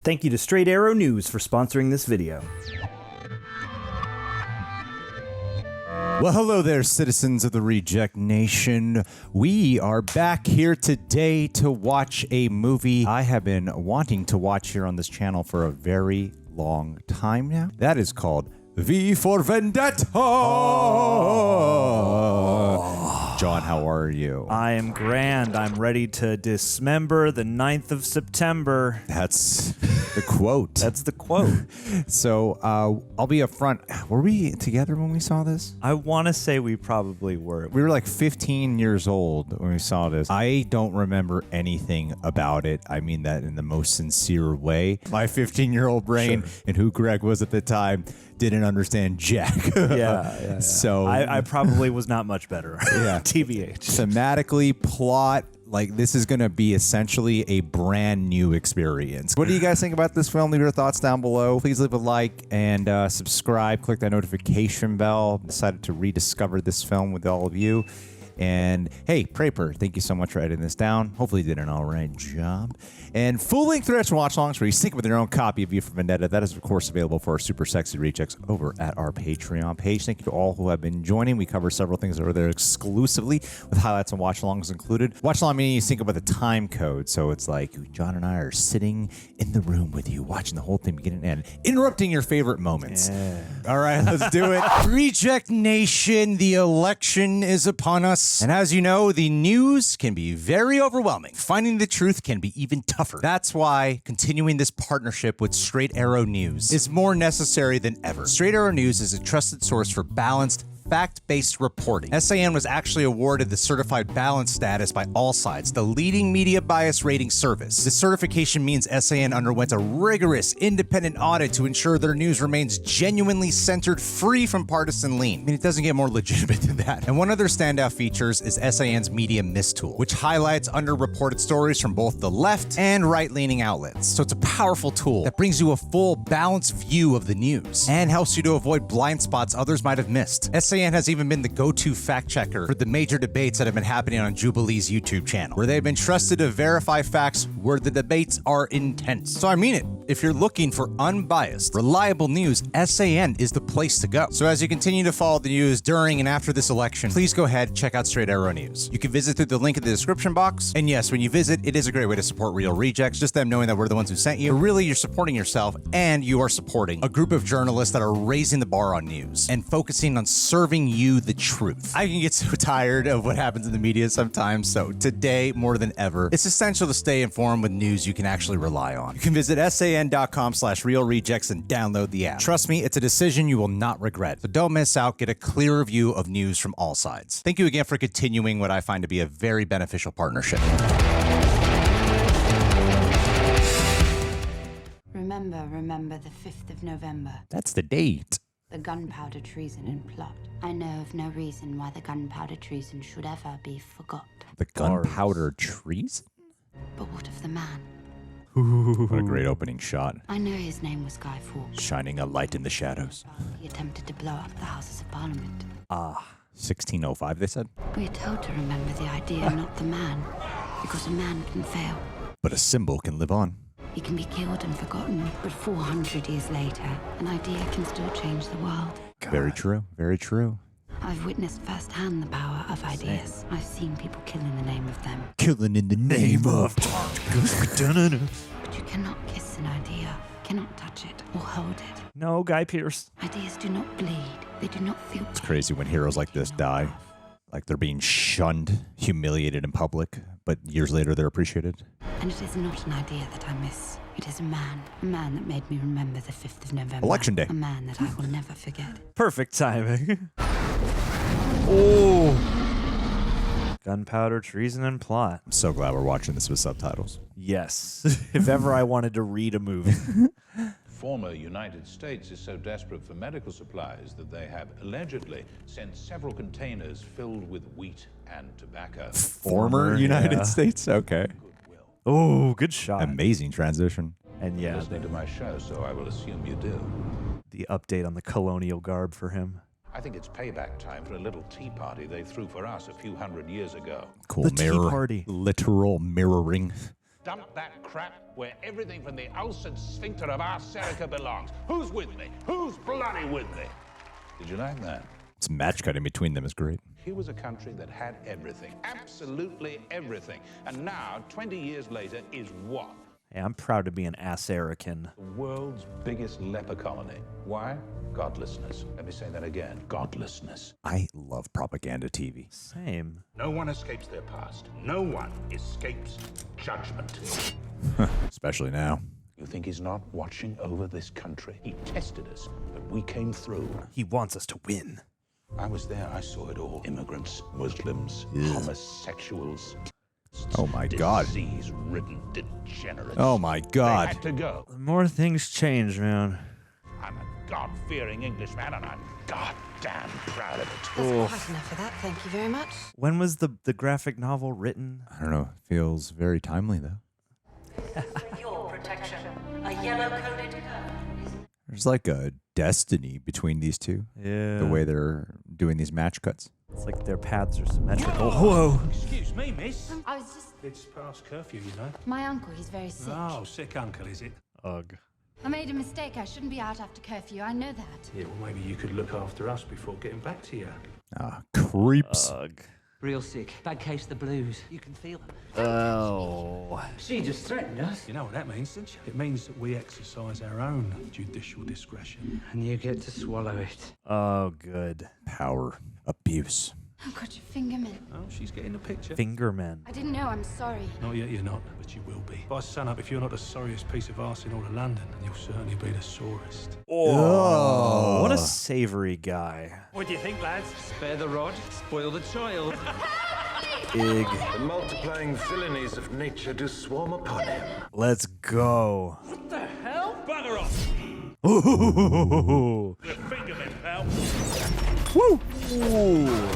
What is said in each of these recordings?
Thank you to Straight Arrow News for sponsoring this video. Well, hello there, citizens of the Reject Nation. We are back here today to watch a movie I have been wanting to watch here on this channel for a very long time now. That is called V for Vendetta. John, how are you? I am grand. I'm ready to dismember the 9th of September. That's the quote. That's the quote. So, I'll be upfront. Were we together when we saw this? I want to say we probably were. We were like 15 years old when we saw this. I don't remember anything about it. I mean that in the most sincere way. My 15-year-old brain and who Greg was at the time didn't understand jack. Yeah. So I probably was not much better. Yeah. TBH. Thematically, plot, like this is going to be essentially a brand new experience. What do you guys think about this film? Leave your thoughts down below. Please leave a like and subscribe. Click that notification bell. Decided to rediscover this film with all of you. And hey, Praper, thank you so much for editing this down. Hopefully you did an all right job. And full-length threats and watch-alongs where you sync with your own copy of V for Vendetta. That is, of course, available for our super sexy rejects over at our Patreon page. Thank you to all who have been joining. We cover several things over there exclusively with highlights and watch-alongs included. Watch-along meaning you sync up with a time code. So it's like John and I are sitting in the room with you, watching the whole thing beginning and end, interrupting your favorite moments. Yeah. All right, let's do it. Reject Nation, the election is upon us. And as you know, the news can be very overwhelming. Finding the truth can be even tougher. That's why continuing this partnership with Straight Arrow News is more necessary than ever. Straight Arrow News is a trusted source for balanced, fact-based reporting. SAN was actually awarded the certified balance status by All Sides, the leading media bias rating service. This certification means SAN underwent a rigorous, independent audit to ensure their news remains genuinely centered, free from partisan lean. I mean, it doesn't get more legitimate than that. And one of their standout features is SAN's Media Mist tool, which highlights underreported stories from both the left and right-leaning outlets. So it's a powerful tool that brings you a full, balanced view of the news and helps you to avoid blind spots others might have missed. SAN has even been the go-to fact-checker for the major debates that have been happening on Jubilee's YouTube channel, where they've been trusted to verify facts where the debates are intense. So I mean it. If you're looking for unbiased, reliable news, SAN is the place to go. So as you continue to follow the news during and after this election, please go ahead and check out Straight Arrow News. You can visit through the link in the description box. And yes, when you visit, it is a great way to support Real Rejects, just them knowing that we're the ones who sent you. But really, you're supporting yourself, and you are supporting a group of journalists that are raising the bar on news and focusing on serving you the truth. I can get so tired of what happens in the media sometimes, so today, more than ever, it's essential to stay informed with news you can actually rely on. You can visit san.com/realrejects and download the app. Trust me, it's a decision you will not regret. So don't miss out. Get a clear view of news from all sides. Thank you again for continuing what I find to be a very beneficial partnership. Remember the 5th of November. That's the date. The gunpowder treason and plot. I know of no reason why the gunpowder treason should ever be forgot. The gunpowder treason? But what of the man? What a great opening shot. I know his name was Guy Fawkes. Shining a light in the shadows. He attempted to blow up the Houses of Parliament. 1605, they said? We are told to remember the idea, not the man. Because a man can fail. But a symbol can live on. He can be killed and forgotten, but 400 years later, an idea can still change the world. God. Very true, very true. I've witnessed firsthand the power of ideas. I've seen people kill in the name of them. Killing in the name of... But you cannot kiss an idea, cannot touch it or hold it. No, Guy Pearce. Ideas do not bleed. They do not feel It's crazy when heroes like this die. Like they're being shunned, humiliated in public, but years later they're appreciated. And it is not an idea that I miss. It is a man that made me remember the 5th of November. Election day. A man that I will never forget. Perfect timing. Oh. Gunpowder, treason, and plot. I'm so glad we're watching this with subtitles. Yes. If ever I wanted to read a movie. Former United States is so desperate for medical supplies that they have allegedly sent several containers filled with wheat and tobacco. Former United States? Okay. Goodwill. Oh, good shot. Amazing transition. And yeah, Listening to my show, so I will assume you do. the update on the colonial garb for him. I think it's payback time for a little tea party they threw for us a few hundred years ago. Cool The tea mirror. party. Literal mirroring. Dump that crap where everything from the ulcered sphincter of our Serica belongs. Who's with me? Who's bloody with me? Did you like that? This match cutting between them is great. Here was a country that had everything, absolutely everything. And now, 20 years later, is what? Hey, I'm proud to be an ass-American. The world's biggest leper colony. Why? Godlessness. Let me say that again. Godlessness. I love propaganda TV. Same. No one escapes their past. No one escapes judgment. Especially now. You think he's not watching over this country? He tested us, but we came through. He wants us to win. I was there. I saw it all. Immigrants, Muslims, homosexuals. Oh my God. Disease-ridden degenerates. Oh my They God. had to go. The more things change, man. I'm a God-fearing Englishman, and I'm goddamn proud of it. That's quite enough of that, thank you very much. When was the graphic novel written? I don't know. Feels very timely though. For your protection, a yellow-coded code. There's like a destiny between these two. Yeah. The way they're doing these match cuts. It's like their paths are symmetrical. Whoa. Excuse me, miss. I was just... It's past curfew, you know. My uncle, he's very sick. Oh, sick uncle, is it? Ugh. I made a mistake. I shouldn't be out after curfew. I know that. Yeah, well, maybe you could look after us before getting back to you. Ah, creeps. Ugh. Real sick. Bad case of the blues. You can feel them. Oh. She just threatened us. You know what that means, don't you? It means that we exercise our own judicial discretion. And you get to swallow it. Oh, good. Power. Abuse. I've got your fingerman. Oh, she's getting the picture. Fingermen. I didn't know. I'm sorry. Not yet, you're not, but you will be. By sun up, if you're not the sorriest piece of arse in all of London, then you'll certainly be the sorest. Oh. What a savory guy. What do you think, lads? Spare the rod, spoil the child. Big. The multiplying villainies of nature do swarm upon him. Let's go. Bugger off! Ooh. The fingerman, pal. Woo. Ooh.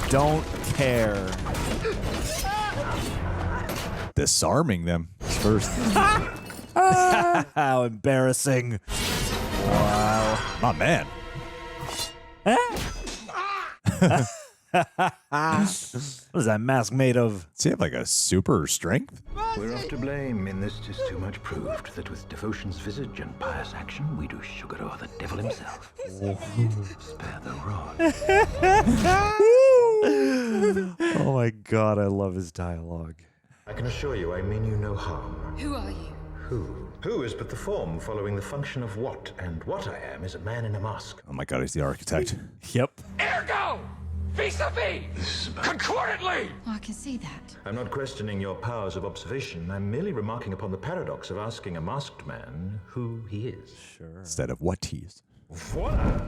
Don't care. Disarming them first. How embarrassing. Wow. My man. What is that mask made of? Does he have like a super strength? We're off to blame in this 'tis too much proved that with devotion's visage and pious action we do sugar o'er the devil himself. Spare the rod. Oh my god, I love his dialogue. I can assure you I mean you no harm. Who are you? Who is but the form following the function of what, and what I am is a man in a mask. Oh my God, he's the architect. Yep. Ergo! Vis-a-vis! Concordantly! Oh, I can see that. I'm not questioning your powers of observation. I'm merely remarking upon the paradox of asking a masked man who he is. Instead of what he is. Voila!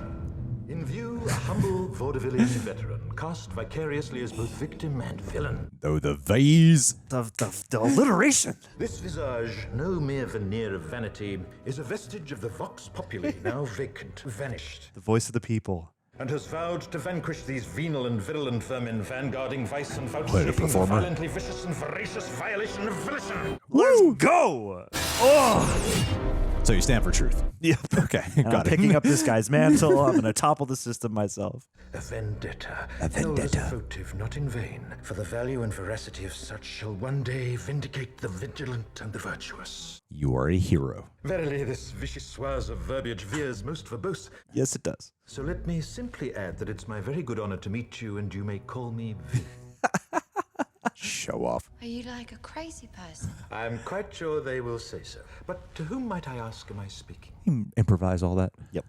In view, a humble vaudevillian veteran, cast vicariously as both victim and villain. Though the vase. The alliteration. This visage, no mere veneer of vanity, is a vestige of the vox populi, now vacant, vanished, The voice of the people. and has vowed to vanquish these venal and virulent vermin, vanguarding vice and Played a vouchsafing the performer. violently vicious and voracious violation of volition. Let's go. Oh. So you stand for truth. Yep. Okay, And I'm got it. picking up this guy's mantle. I'm going to topple the system myself. A vendetta. A held as vendetta. a votive, not in vain, for the value and veracity of such shall one day vindicate the vigilant and the virtuous. You are a hero. Verily, this vichyssoise of verbiage veers most verbose. Yes, it does. So let me simply add that it's my very good honor to meet you, and you may call me V. Show off. Are you like a crazy person? I'm quite sure they will say so. But to whom might I ask am I speaking? Improvise all that. Yep.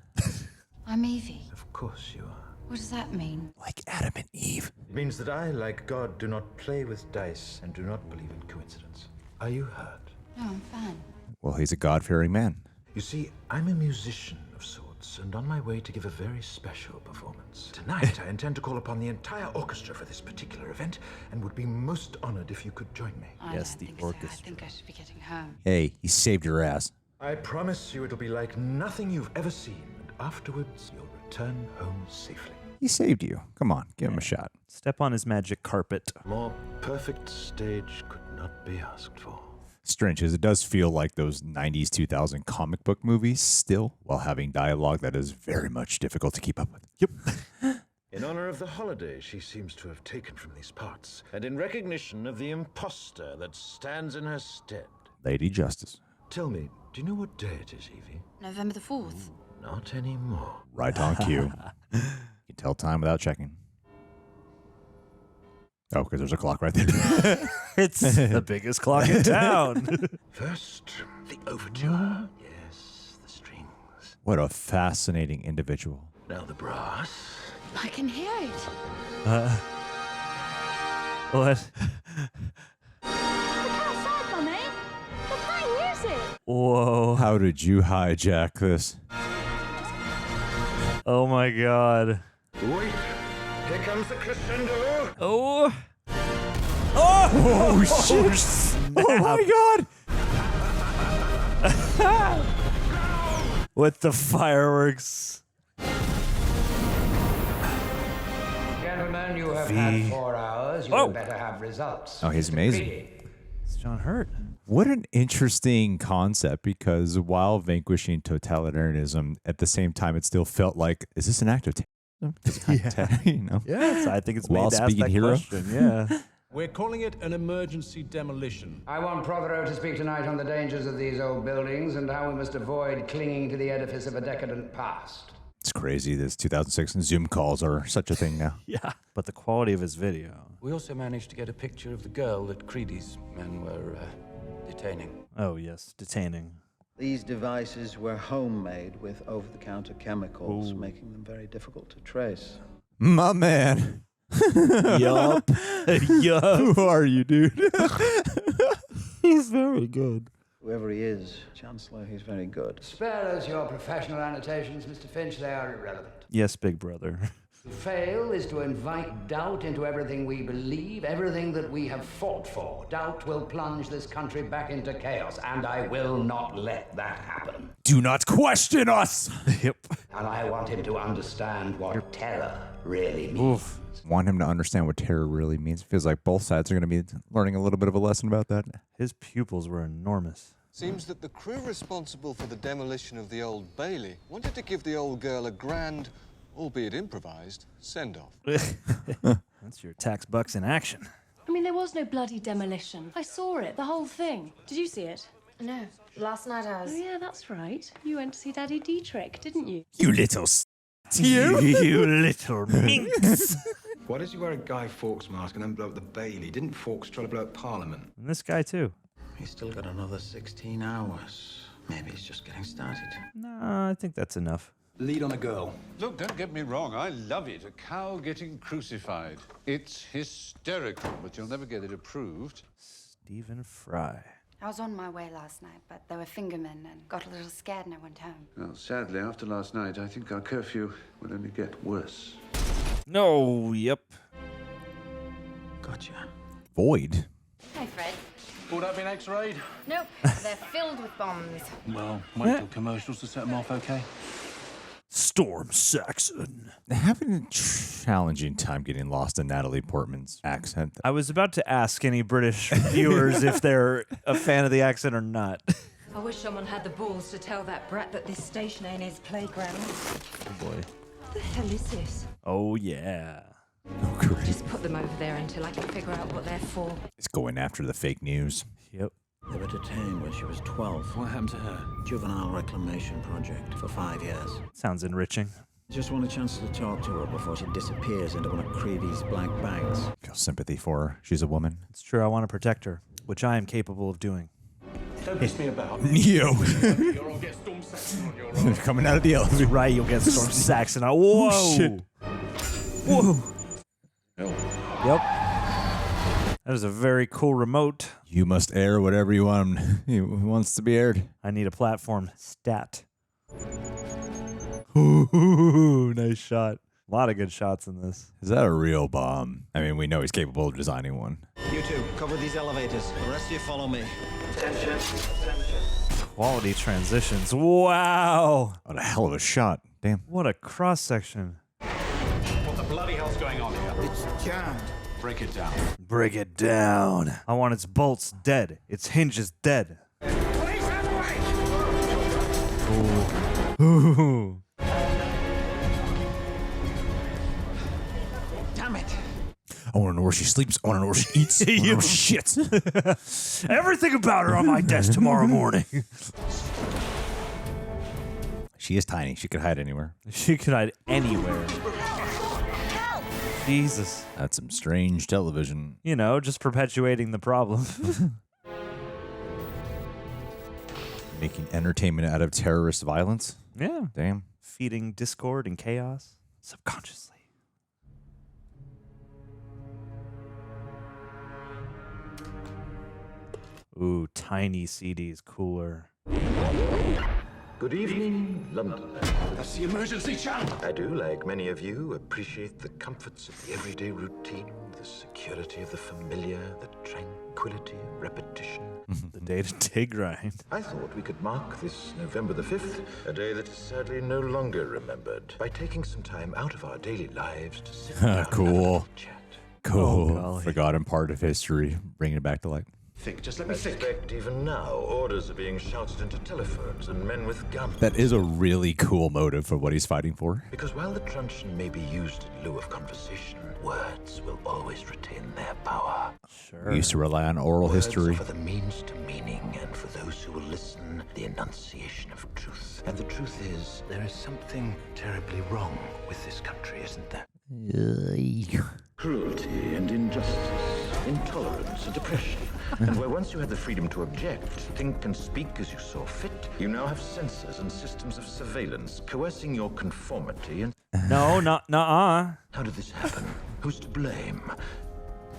I'm Evey. Of course you are. What does that mean? Like Adam and Eve. It means that I, like God, do not play with dice and do not believe in coincidence. Are you hurt? No, I'm fine. Well, he's a God-fearing man. You see, I'm a musician of sorts, and on my way to give a very special performance. Tonight, I intend to call upon the entire orchestra for this particular event, and would be most honored if you could join me. I Yes, don't the think so. orchestra. I think I should be getting home. Hey, he saved your ass. I promise you it'll be like nothing you've ever seen, and afterwards you'll return home safely. He saved you. Come on, give him a shot. Step on his magic carpet. More perfect stage could not be asked for. Strange, because it does feel like those 90s, 2000 comic book movies still, while having dialogue that is very much difficult to keep up with. Yep. In honor of the holiday she seems to have taken from these parts, and in recognition of the imposter that stands in her stead. Lady Justice. Tell me, do you know what day it is, Evie? November the 4th. Not anymore. Right on cue. You can tell time without checking. Oh, because there's a clock right there. It's the biggest clock in town. First, the overture. Yes, the strings. What a fascinating individual. Now the brass. I can hear it. What? Look outside, Mummy. They're playing music. Whoa. How did you hijack this? Oh my god. Wait, here comes the crescendo. Oh. Oh, shit. Oh my god. With the fireworks. Gentlemen, you have had 4 hours. You had better have results. Oh, he's amazing. It's John Hurt. What an interesting concept, because while vanquishing totalitarianism, at the same time, it still felt like, is this an act of terrorism? You know? Yes, I think it's While made to ask speaking that hero. question. Yeah. We're calling it an emergency demolition. I want Prothero to speak tonight on the dangers of these old buildings and how we must avoid clinging to the edifice of a decadent past. It's crazy. This 2006 and Zoom calls are such a thing now. Yeah. But the quality of his video. We also managed to get a picture of the girl that Creedy's men were detaining. Oh, yes. Detaining. These devices were homemade with over-the-counter chemicals, making them very difficult to trace. My man. Yup. Yup. Who are you, dude? He's very good. Whoever he is, Chancellor, he's very good. Spare us your professional annotations, Mr. Finch. They are irrelevant. Yes, big brother. To fail is to invite doubt into everything we believe, everything that we have fought for. Doubt will plunge this country back into chaos, and I will not let that happen. Do not question us. Yep. And I want him to understand what terror really means. Oof. Want him to understand what terror really means. Feels like both sides are going to be learning a little bit of a lesson about that. His pupils were enormous. Seems that the crew responsible for the demolition of the Old Bailey wanted to give the old girl a grand, albeit improvised, send-off. That's your tax bucks in action. I mean, there was no bloody demolition. I saw it, the whole thing. Did you see it? No. Last night I was... Oh, yeah, that's right. You went to see Daddy Dietrich, didn't you? You little you. You little minx. Why does he wear a Guy Fawkes mask and then blow up the Bailey? Didn't Fawkes try to blow up Parliament? And this guy, too. He's still got another 16 hours. Maybe he's just getting started. No, I think that's enough. Lead on a girl. Look, don't get me wrong, I love it. A cow getting crucified. It's hysterical, but you'll never get it approved. Stephen Fry. I was on my way last night, but there were fingermen and got a little scared and I went home. Well, sadly, after last night, I think our curfew will only get worse. No, yep. Gotcha. Void. Hey, Fred. All that been X-rayed? Nope. They're filled with bombs. Well, wait till commercials to set them off, okay? Storm Saxon. Having a challenging time getting lost in Natalie Portman's accent. I was about to ask any British viewers if they're a fan of the accent or not. I wish someone had the balls to tell that brat that this station ain't his playground. Oh boy. What the hell is this? Oh yeah. Oh, great. Just put them over there until I can figure out what they're for. It's going after the fake news. Yep. They were detained when she was 12. What happened to her? Juvenile reclamation project for 5 years. Sounds enriching. Just want a chance to talk to her before she disappears into one of Creedy's black bags. Feel sympathy for her. She's a woman. It's true, I want to protect her, which I am capable of doing. Don't piss me about. Neo. You'll all get Storm Saxon on your own. Coming out of the elevator. Right, you'll get Storm Saxon. Whoa! Oh, shit. Whoa! Yep. That is a very cool remote. You must air whatever you want wants to be aired. I need a platform. Stat. Ooh, nice shot. A lot of good shots in this. Is that a real bomb? I mean, we know he's capable of designing one. You two, cover these elevators. The rest of you follow me. Attention. Quality transitions. Wow. What a hell of a shot. Damn. What a cross section. What the bloody hell's going on here? It's jammed. Break it down. Break it down. I want its bolts dead. Its hinges dead. Please have Ooh. Ooh. I want to know where she sleeps. I want to know where she eats. I want to know where she shits. Everything about her on my desk tomorrow morning. She is tiny. She could hide anywhere. She could hide anywhere. Jesus. That's some strange television. You know, just perpetuating the problem. Making entertainment out of terrorist violence? Yeah. Damn. Feeding discord and chaos subconsciously. Ooh, tiny CDs, cooler. Good evening, London. That's the emergency channel. I do, like many of you, appreciate the comforts of the everyday routine, the security of the familiar, the tranquility of repetition. The day-to-day grind. I thought we could mark this November the 5th, a day that is sadly no longer remembered, by taking some time out of our daily lives to sit down Cool. and chat. Cool. Forgotten part of history. Bringing it back to life. Think, just let me I think. suspect even now, orders are being shouted into telephones and men with guns. That is a really cool motive for what he's fighting for. Because while the truncheon may be used in lieu of conversation, words will always retain their power. Sure. We used to rely on oral Words history. are for the means to meaning, and for those who will listen, the enunciation of truth. And the truth is, there is something terribly wrong with this country, isn't there? Cruelty and injustice, intolerance and oppression. And where once you had the freedom to object, think and speak as you saw fit, you now have censors and systems of surveillance coercing your conformity and... No, nuh-uh. How did this happen? Who's to blame?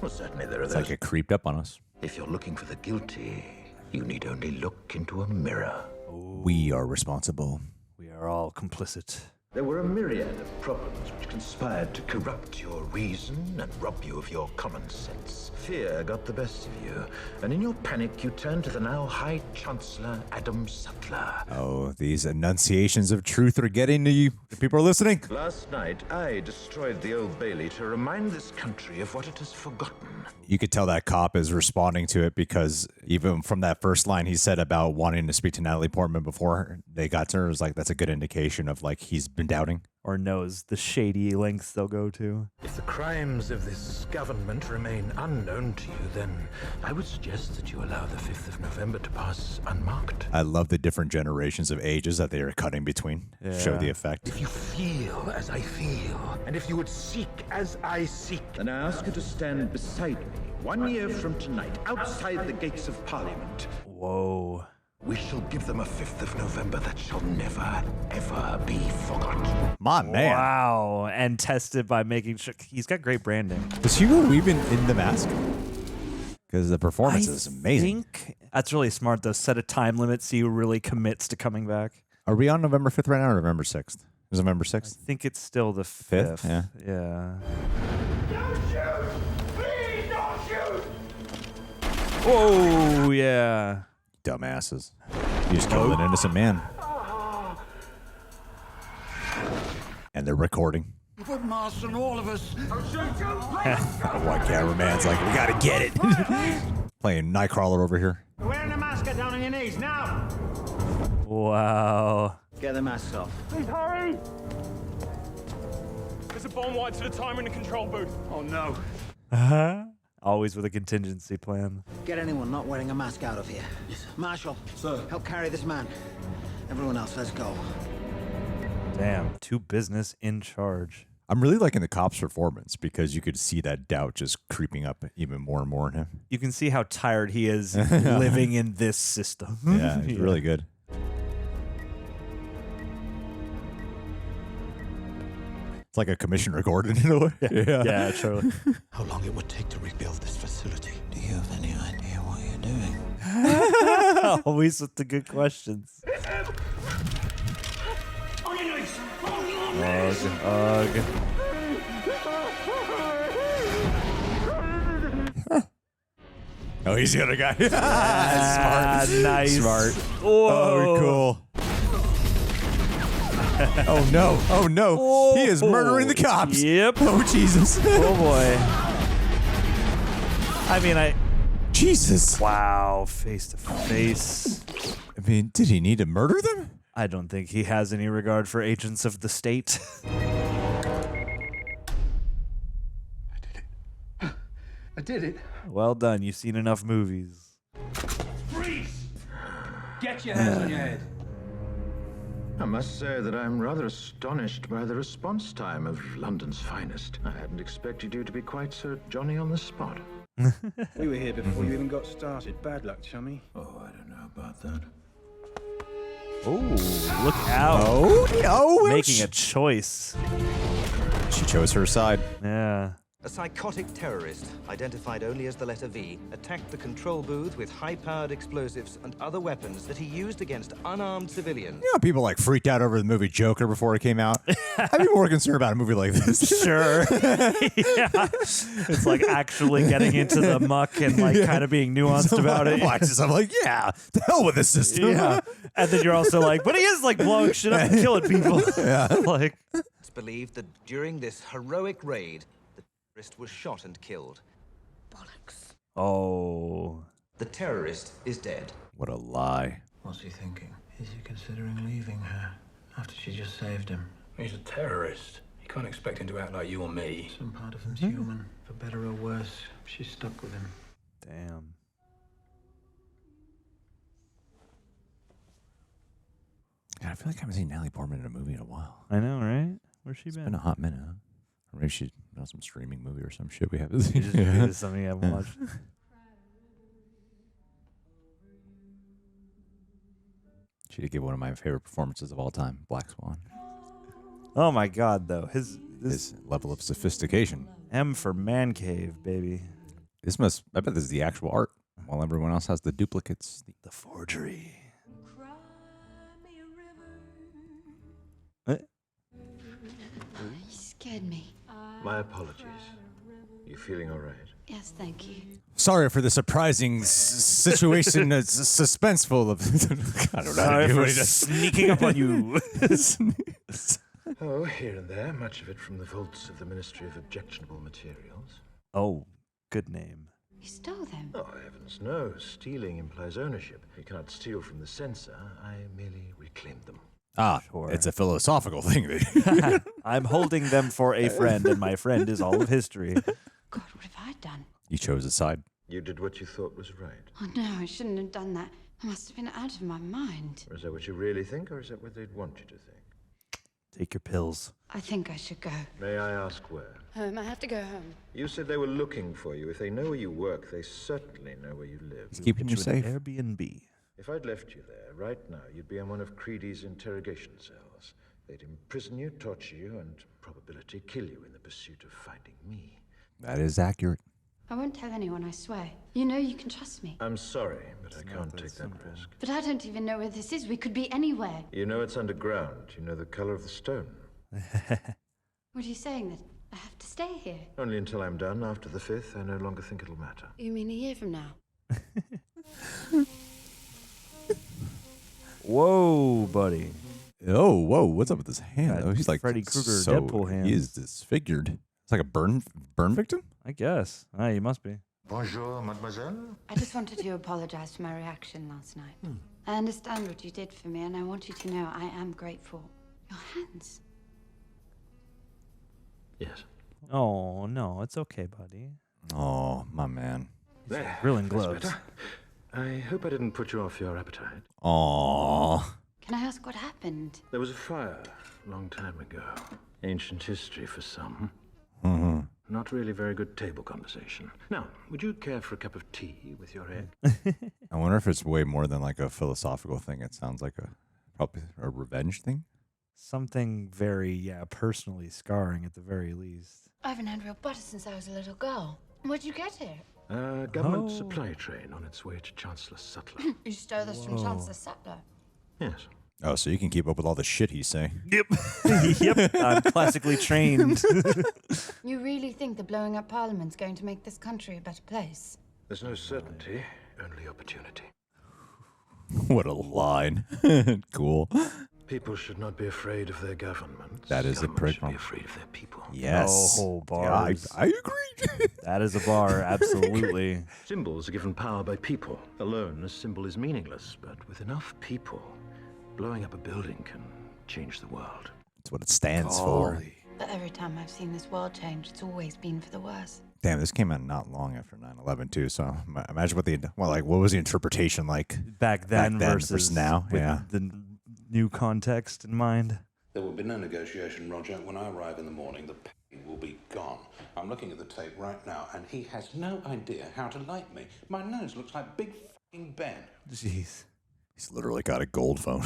Well, certainly there are It's those... like it creeped up on us. If you're looking for the guilty, you need only look into a mirror. We are responsible. We are all complicit. There were a myriad of problems which conspired to corrupt your reason and rob you of your common sense. Fear got the best of you, and in your panic you turned to the now High Chancellor Adam Sutler. Oh, these enunciations of truth are getting to you. The people are listening. Last night, I destroyed the Old Bailey to remind this country of what it has forgotten. You could tell that cop is responding to it because even from that first line he said about wanting to speak to Natalie Portman before they got to her, it was like, that's a good indication of like he's been doubting. Or knows the shady lengths they'll go to. If the crimes of this government remain unknown to you, then I would suggest that you allow the 5th of November to pass unmarked. I love the different generations of ages that they are cutting between. Show the effect. If you feel as I feel, and if you would seek as I seek, Then I ask you to stand beside me 1 year from tonight, outside the gates of Parliament. Whoa. we shall give them a 5th of November that shall never, ever be forgotten. My man. Wow. And tested by making sure he's got great branding. Was Hugo Weaving in The Mask? Because the performance is amazing. That's really smart, though. Set a time limit so you really commits to coming back. Are we on November 5th right now or November 6th? Is it November 6th? I think it's still the 5th. Yeah. Yeah. Don't shoot! Please don't shoot! Oh, yeah. Dumbasses. You just killed an innocent man. And they're recording. Put Marsan, all of us. I'll shoot you! One cameraman's like, we gotta get it. Playing Nightcrawler over here. You're wearing a mask, get down on your knees, now! Wow. Get the masks off. Please hurry! There's a bomb right to the timer in the control booth. Oh no. Always with a contingency plan. Get anyone not wearing a mask out of here. Marshal. Sir. Help carry this man. Everyone else, let's go. Damn. Two business in charge. I'm really liking the cop's performance because you could see that doubt just creeping up even more and more in him. You can see how tired he is living in this system. Yeah, it's really good. It's like a Commissioner Gordon in a way. Yeah, totally. How long it would take to rebuild this facility? Do you have any idea what you're doing? Always with the good questions. On your knees! On your knees! Ugh. Oh, he's the other guy. Smart. Nice. Smart. Whoa. Oh, cool. Oh, no. Oh, no. Whoa. He is murdering the cops. Yep. Oh, Jesus. Oh, boy. I mean, Jesus. Wow. Face to face. I mean, did he need to murder them? I don't think he has any regard for agents of the state. I did it. Well done. You've seen enough movies. Freeze! Get your hands on your head. I must say that I'm rather astonished by the response time of London's finest. I hadn't expected you to be quite so Johnny on the spot. We were here before you even got started. Bad luck, chummy. Oh, I don't know about that. Oh, look out. Oh, Making a choice. She chose her side. Yeah. A psychotic terrorist, identified only as the letter V, attacked the control booth with high-powered explosives and other weapons that he used against unarmed civilians. You know, people like freaked out over the movie Joker before it came out. I'd be more concerned about a movie like this. Sure. Yeah. It's like actually getting into the muck and like kind of being nuanced about it. I'm like, yeah, the hell with this system. Yeah. And then you're also like, but he is like blowing shit up and killing people. Yeah. Like, It's believed that during this heroic raid, the terrorist was shot and killed. Bollocks. oh. The terrorist is dead. What a lie. What's he thinking? Is he considering leaving her after she just saved him? He's a terrorist. You can't expect him to act like you or me. Some part of him's human. For better or worse, she's stuck with him. Damn. God, I feel like I haven't seen Natalie Portman in a movie in a while. I know, right? Where's she It's been? been a hot minute. Huh? Or maybe she's on some streaming movie or some shit we haven't You seen. just repeated something you haven't watched. She did give one of my favorite performances of all time, Black Swan. Oh my God, though. His level of sophistication. M for man cave, baby. I bet this is the actual art, while everyone else has the duplicates. The forgery. You scared me. My apologies. You feeling all right? Yes, thank you. Sorry for the surprising situation. It's suspenseful. I don't know. Sorry for sneaking up on you. Oh, here and there, much of it from the vaults of the Ministry of Objectionable Materials. Oh, good name. You stole them? Oh, heavens no. Stealing implies ownership. You cannot steal from the censor. I merely reclaimed them. Ah, Sure. it's a philosophical thing. I'm holding them for a friend, and my friend is all of history. God, what have I done? You chose a side. You did what you thought was right. Oh no, I shouldn't have done that. I must have been out of my mind. Or is that what you really think, or is that what they'd want you to think? Take your pills. I think I should go. May I ask where? Home. I have to go home. You said they were looking for you. If they know where you work, they certainly know where you live. He's keeping you safe. Airbnb. If I'd left you there, right now, you'd be in one of Creedy's interrogation cells. They'd imprison you, torture you, and probability kill you in the pursuit of finding me. That is accurate. I won't tell anyone, I swear. You know you can trust me. I'm sorry, but I can't take that risk. But I don't even know where this is. We could be anywhere. You know it's underground. You know the color of the stone. What are you saying, that I have to stay here? Only until I'm done. After the 5th, I no longer think it'll matter. You mean a year from now? Whoa, buddy. Oh, whoa! What's up with his hand? Got Oh, he's like Freddy Krueger so, Deadpool hands. He is disfigured. It's like a burn victim. I guess. You must be. Bonjour, mademoiselle. I just wanted to apologize for my reaction last night. I understand what you did for me, and I want you to know I am grateful. Your hands. Yes. Oh, no. It's okay, buddy. Oh, my man. There. Grilling That's gloves. better. I hope I didn't put you off your appetite. Aw. Can I ask what happened? There was a fire a long time ago. Ancient history for some. Mm-hmm. Not really very good table conversation. Now, would you care for a cup of tea with your egg? I wonder if it's way more than like a philosophical thing. It sounds like probably a revenge thing. Something very, personally scarring at the very least. I haven't had real butter since I was a little girl. Where'd you get it? Government supply train on its way to Chancellor Sutler. You stole this from Chancellor Sutler. Yes. Oh, so you can keep up with all the shit he's saying. Yep. Yep. I'm classically trained. You really think that blowing up Parliament's going to make this country a better place? There's no certainty, only opportunity. What a line. Cool. People should not be afraid of their governments. That is a Governments prick. should be afraid of their people. Yes. Oh, bars. Yeah, I agree. That is a bar, absolutely. Symbols are given power by people. Alone, a symbol is meaningless, but with enough people, blowing up a building can change the world. That's what it stands for. But every time I've seen this world change, it's always been for the worse. Damn, this came out not long after 9/11 too. So imagine what was the interpretation like back then versus now? With Yeah, the new context in mind. There will be no negotiation, Roger. When I arrive in the morning, the pain will be gone. I'm looking at the tape right now, and he has no idea how to like me. My nose looks like Big fucking Ben. Jeez. He's literally got a gold phone.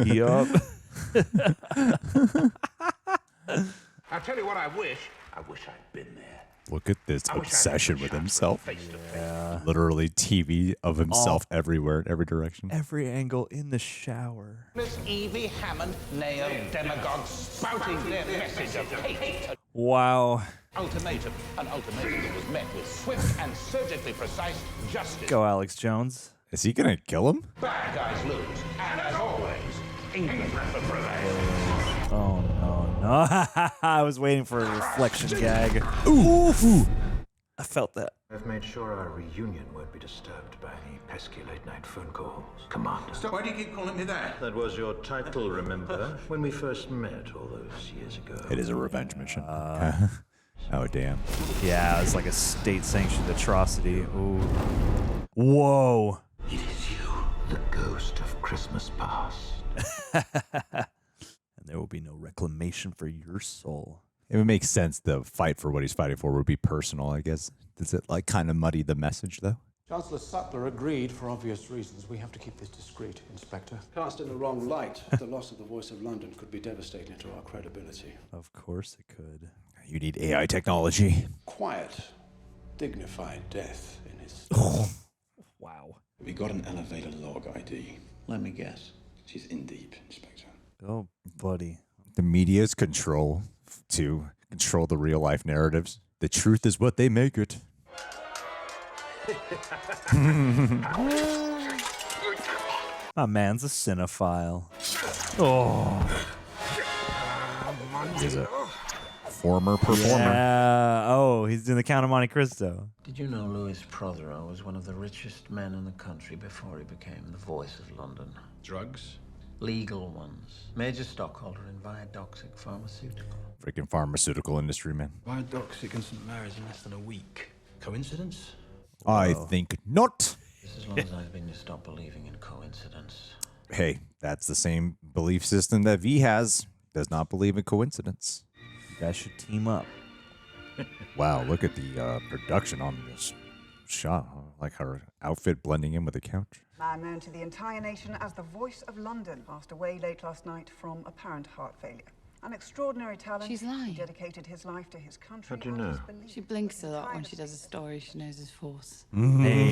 Yup. I'll tell you what I wish. I wish I'd been there. Look at this obsession with himself. Face to face. Yeah. Literally TV of himself everywhere, in every direction. Every angle in the shower. Miss Evey, Hammond, neo-demagogues spouting their message of hate. Wow. Ultimatum. An ultimatum that was met with swift and surgically precise justice. Go, Alex Jones. Is he gonna kill him? Bad guys lose. And as always, England prevails. Oh, no. I was waiting for a reflection gag. Ooh. I felt that. I've made sure our reunion won't be disturbed by any pesky late-night phone calls. Commander. Stop. Why do you keep calling me that? That was your title, remember? When we first met all those years ago. It is a revenge mission. Oh, damn. Yeah, it's like a state-sanctioned atrocity. Ooh. Whoa. It is you, the ghost of Christmas past. And there will be no reclamation for your soul. It would make sense the fight for what he's fighting for would be personal, I guess. Does it like kind of muddy the message, though? Chancellor Sutler agreed for obvious reasons. We have to keep this discreet, Inspector. Cast in the wrong light, the loss of the voice of London could be devastating to our credibility. Of course it could. You need AI technology. Quiet, dignified death in his... Wow. We got an elevator log ID. Let me guess. She's in deep, Inspector. Oh, buddy. The media's control to control the real-life narratives. The truth is what they make it. My man's a cinephile. Oh. He's a former performer. Yeah. Oh, he's doing the Count of Monte Cristo. Did you know Louis Prothero was one of the richest men in the country before he became the voice of London? Drugs? Legal ones. Major stockholder in Viadoxic Pharmaceutical. Freaking pharmaceutical industry, man. Viadoxic and St. Mary's in less than a week. Coincidence? I think not. Just as long as I've been to stop believing in coincidence. Hey, that's the same belief system that V has. Does not believe in coincidence. You guys should team up. Wow, look at the production on this shot. Like her outfit blending in with the couch. Man known to the entire nation as the voice of London passed away late last night from apparent heart failure. An extraordinary talent. She's lying. He dedicated his life to his country. How do you know? She blinks a lot when she does a story. She knows his force. Hey.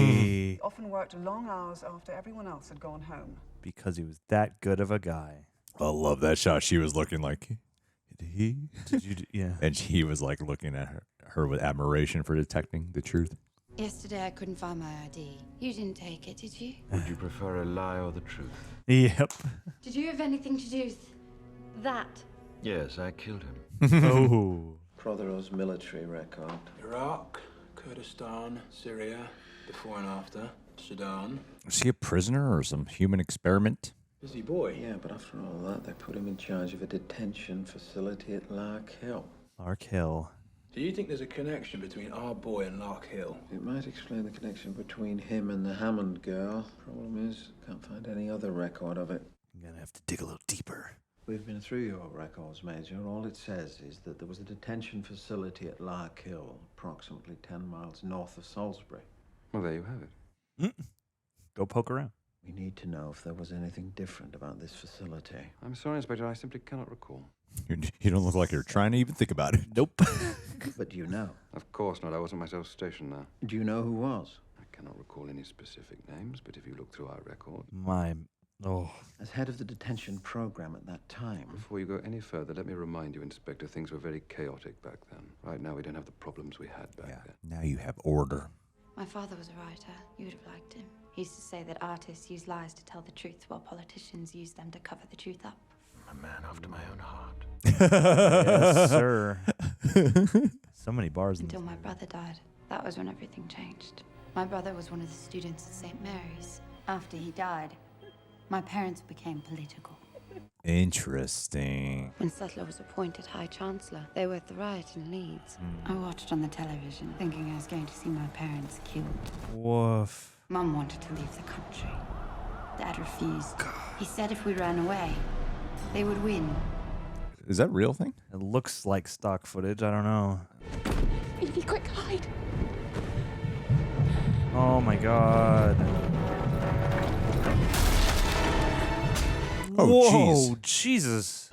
He often worked long hours after everyone else had gone home. Because he was that good of a guy. I love that shot. She was looking like, did he? Did you? Yeah. And he was like looking at her with admiration for detecting the truth. Yesterday I couldn't find my ID. You didn't take it, did you? Would you prefer a lie or the truth? Yep. Did you have anything to do with that? Yes, I killed him. Oh. Prothero's military record. Iraq, Kurdistan, Syria, before and after, Sudan. Was he a prisoner or some human experiment? Busy boy. Yeah, but after all that, they put him in charge of a detention facility at Lark Hill. Lark Hill. Do you think there's a connection between our boy and Lark Hill? It might explain the connection between him and the Hammond girl. Problem is, can't find any other record of it. I'm gonna have to dig a little deeper. We've been through your records, Major. All it says is that there was a detention facility at Lark Hill, approximately 10 miles north of Salisbury. Well, there you have it. Go poke around. We need to know if there was anything different about this facility. I'm sorry, Inspector, I simply cannot recall. You don't look like you're trying to even think about it. Nope. But do you know? Of course not. I wasn't myself stationed there. Do you know who was? I cannot recall any specific names, but if you look through our record... As head of the detention program at that time. Before you go any further, let me remind you, Inspector, things were very chaotic back then. Right now, we don't have the problems we had back then. Now you have order. My father was a writer. You would have liked him. He used to say that artists use lies to tell the truth while politicians use them to cover the truth up. A man after my own heart. Yes, sir. So many bars in Until this my movie. brother died. That was when everything changed. My brother was one of the students at St. Mary's. After he died, my parents became political. Interesting. When Sutler was appointed High Chancellor, they were at the riot in Leeds. I watched on the television, thinking I was going to see my parents killed. Woof. Mum wanted to leave the country. Dad refused. He said if we ran away, they would win. Is that a real thing? It looks like stock footage. I don't know. Evey, quick, hide. Oh my god. Oh, whoa, Jesus.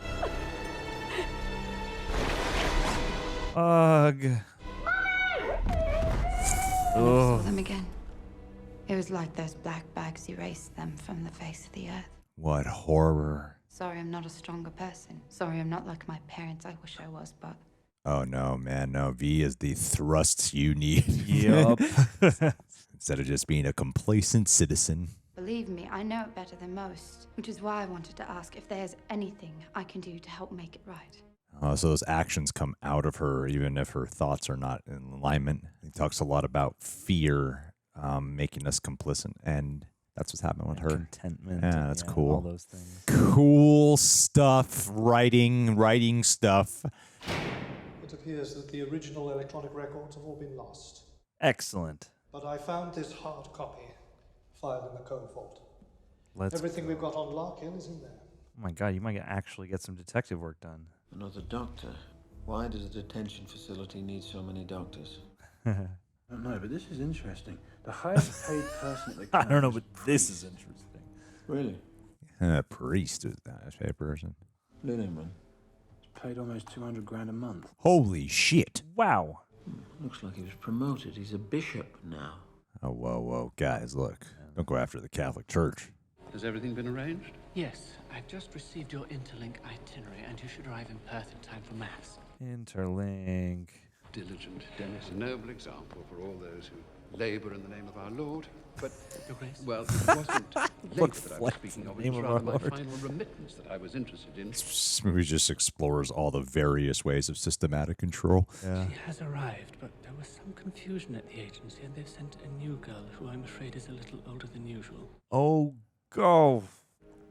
Ugh. I saw them again. It was like those black bags erased them from the face of the earth. What horror. Sorry I'm not a stronger person. Sorry I'm not like my parents. I wish I was, but... Oh, no, man. No, V is the thrust you need. Yup. Instead of just being a complacent citizen. Believe me, I know it better than most, which is why I wanted to ask if there's anything I can do to help make it right. So those actions come out of her, even if her thoughts are not in alignment. He talks a lot about fear making us complicit, and that's what's happening with her. Contentment. Yeah, that's cool. All those things. Cool stuff. Writing stuff. It appears that the original electronic records have all been lost. Excellent. But I found this hard copy filed in the code vault. Let's Everything we've got on Larkin is in there. Oh my god, you might actually get some detective work done. Another doctor? Why does a detention facility need so many doctors? I don't know, but this is interesting. The highest paid person at the I don't know, camp but this is interesting. Really? Priest is the highest paid person. Really, man? He's paid almost 200 grand a month. Holy shit. Wow. Looks like he was promoted. He's a bishop now. Oh, whoa. Guys, look. Don't go after the Catholic Church. Has everything been arranged? Yes, I've just received your interlink itinerary, and you should arrive in Perth in time for Mass. Interlink. Diligent Dennis, a noble example for all those who labour in the name of our Lord. But, Your Grace? well, it wasn't labour that I was flex speaking in of. the It name was of rather our my Lord. final remittance that I was interested in. This movie just explores all the various ways of systematic control. Yeah. She has arrived, but there was some confusion at the agency, and they've sent a new girl who I'm afraid is a little older than usual. Oh, go.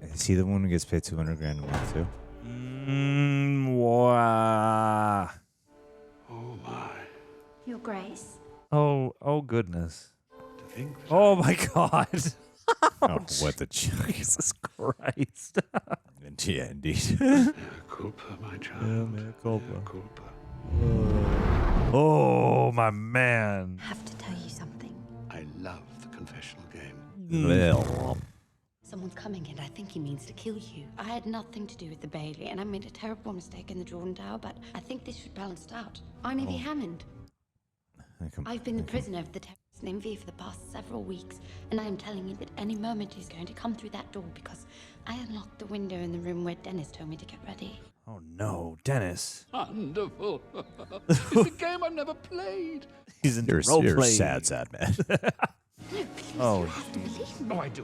Is he the one who gets paid 200 grand a month, too? Wow. Oh, my. Your Grace? Oh, goodness. Oh, my God. Oh, what the... Jesus Christ. Yeah, indeed. Culpa, my child. Yeah, mea culpa. Culpa. Oh, my man. I have to tell you something. I love the confessional game. Well... Someone's coming and I think he means to kill you. I had nothing to do with the Bailey and I made a terrible mistake in the Jordan Tower, but I think this should balance it out. I'm Evey Hammond. I've been the prisoner of the terrorist named V for the past several weeks, and I am telling you that any moment he's going to come through that door because I unlocked the window in the room where Dennis told me to get ready. Oh, no. Dennis. Wonderful. It's a game I've never played. He's in You're role a playing. sad man. No, please, Oh, you have to believe me. Oh, I do.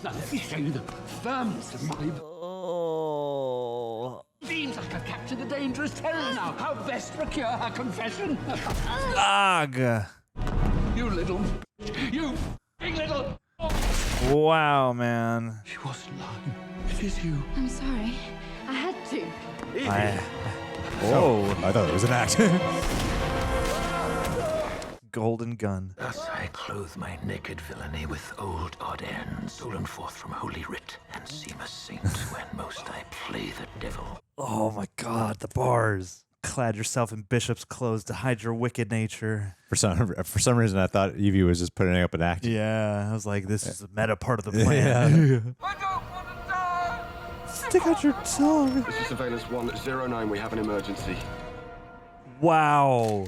Now, let me show you the firmness of my... Oh. Seems like I've captured a dangerous terror now. How best procure her confession? Ugh. You little... You big little... Wow, man. She wasn't lying. It is you. I'm sorry. I had to. Oh, I thought it was an act. Golden gun. Thus I clothe my naked villainy with old odd ends, stolen forth from Holy Writ, and seem a saint when most I play the devil. Oh my God, the bars. Clad yourself in bishop's clothes to hide your wicked nature. For some reason, I thought Evey was just putting up an act. Yeah, I was like, this is the meta part of the plan. I don't want to die! Stick out your tongue. This is Surveillance 109. We have an emergency. Wow.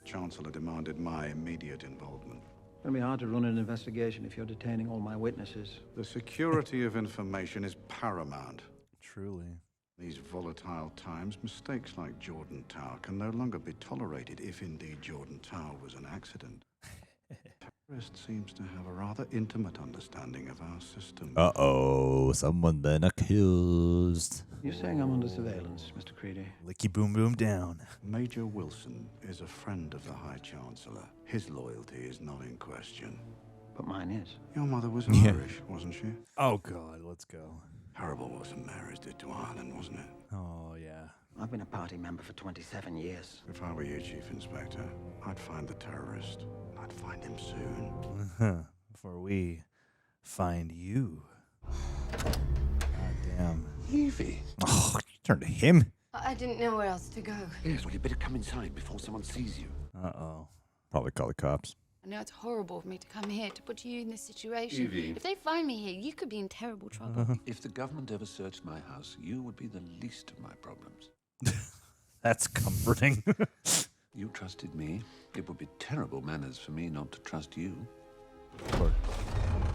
Chancellor demanded my immediate involvement. It'll be hard to run an investigation if you're detaining all my witnesses. The security of information is paramount. Truly. These volatile times, mistakes like Jordan Tower can no longer be tolerated if indeed Jordan Tower was an accident. Terrorist seems to have a rather intimate understanding of our system. Uh-oh, someone been accused. You're saying I'm under surveillance, Mr. Creedy? Licky boom boom down. Major Wilson is a friend of the High Chancellor. His loyalty is not in question. But mine is. Your mother was Irish, wasn't she? Oh God, let's go. Horrible what St. Mary's did to Ireland, wasn't it? Oh, yeah. I've been a party member for 27 years. If I were you, Chief Inspector, I'd find the terrorist. I'd find him soon. Before we find you. God damn. Evey. Oh, turn to him. I didn't know where else to go. Yes, well, you better come inside before someone sees you. Uh-oh. Probably call the cops. I know it's horrible for me to come here to put you in this situation. Evey. If they find me here, you could be in terrible trouble. If the government ever searched my house, you would be the least of my problems. That's comforting. You trusted me. It would be terrible manners for me not to trust you.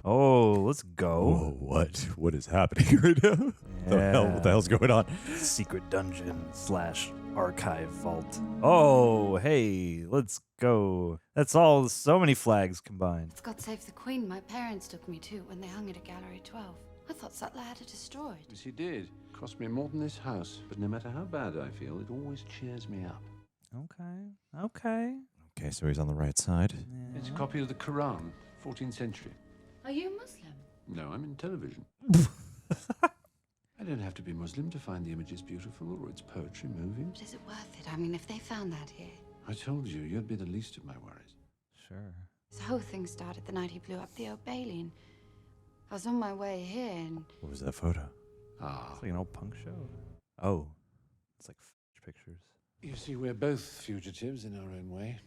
Oh, let's go. Whoa, what? What is happening right now? What the hell's going on? Secret dungeon / archive vault. Oh, hey, let's go. That's all. So many flags combined. It's God Save the Queen my parents took me to when they hung it at Gallery 12. I thought Sutler had it destroyed. Yes, he did. Cost me more than this house. But no matter how bad I feel, it always cheers me up. Okay. Okay, so he's on the right side. Yeah. It's a copy of the Quran, 14th century. Are you Muslim? No, I'm in television. I don't have to be Muslim to find the images beautiful or its poetry moving. But is it worth it? I mean, if they found that here. I told you, you'd be the least of my worries. Sure. This whole thing started the night he blew up the Old Bailey, and I was on my way here, and... What was that photo? It's like an old punk show. Oh. It's like pictures. You see, we're both fugitives in our own way.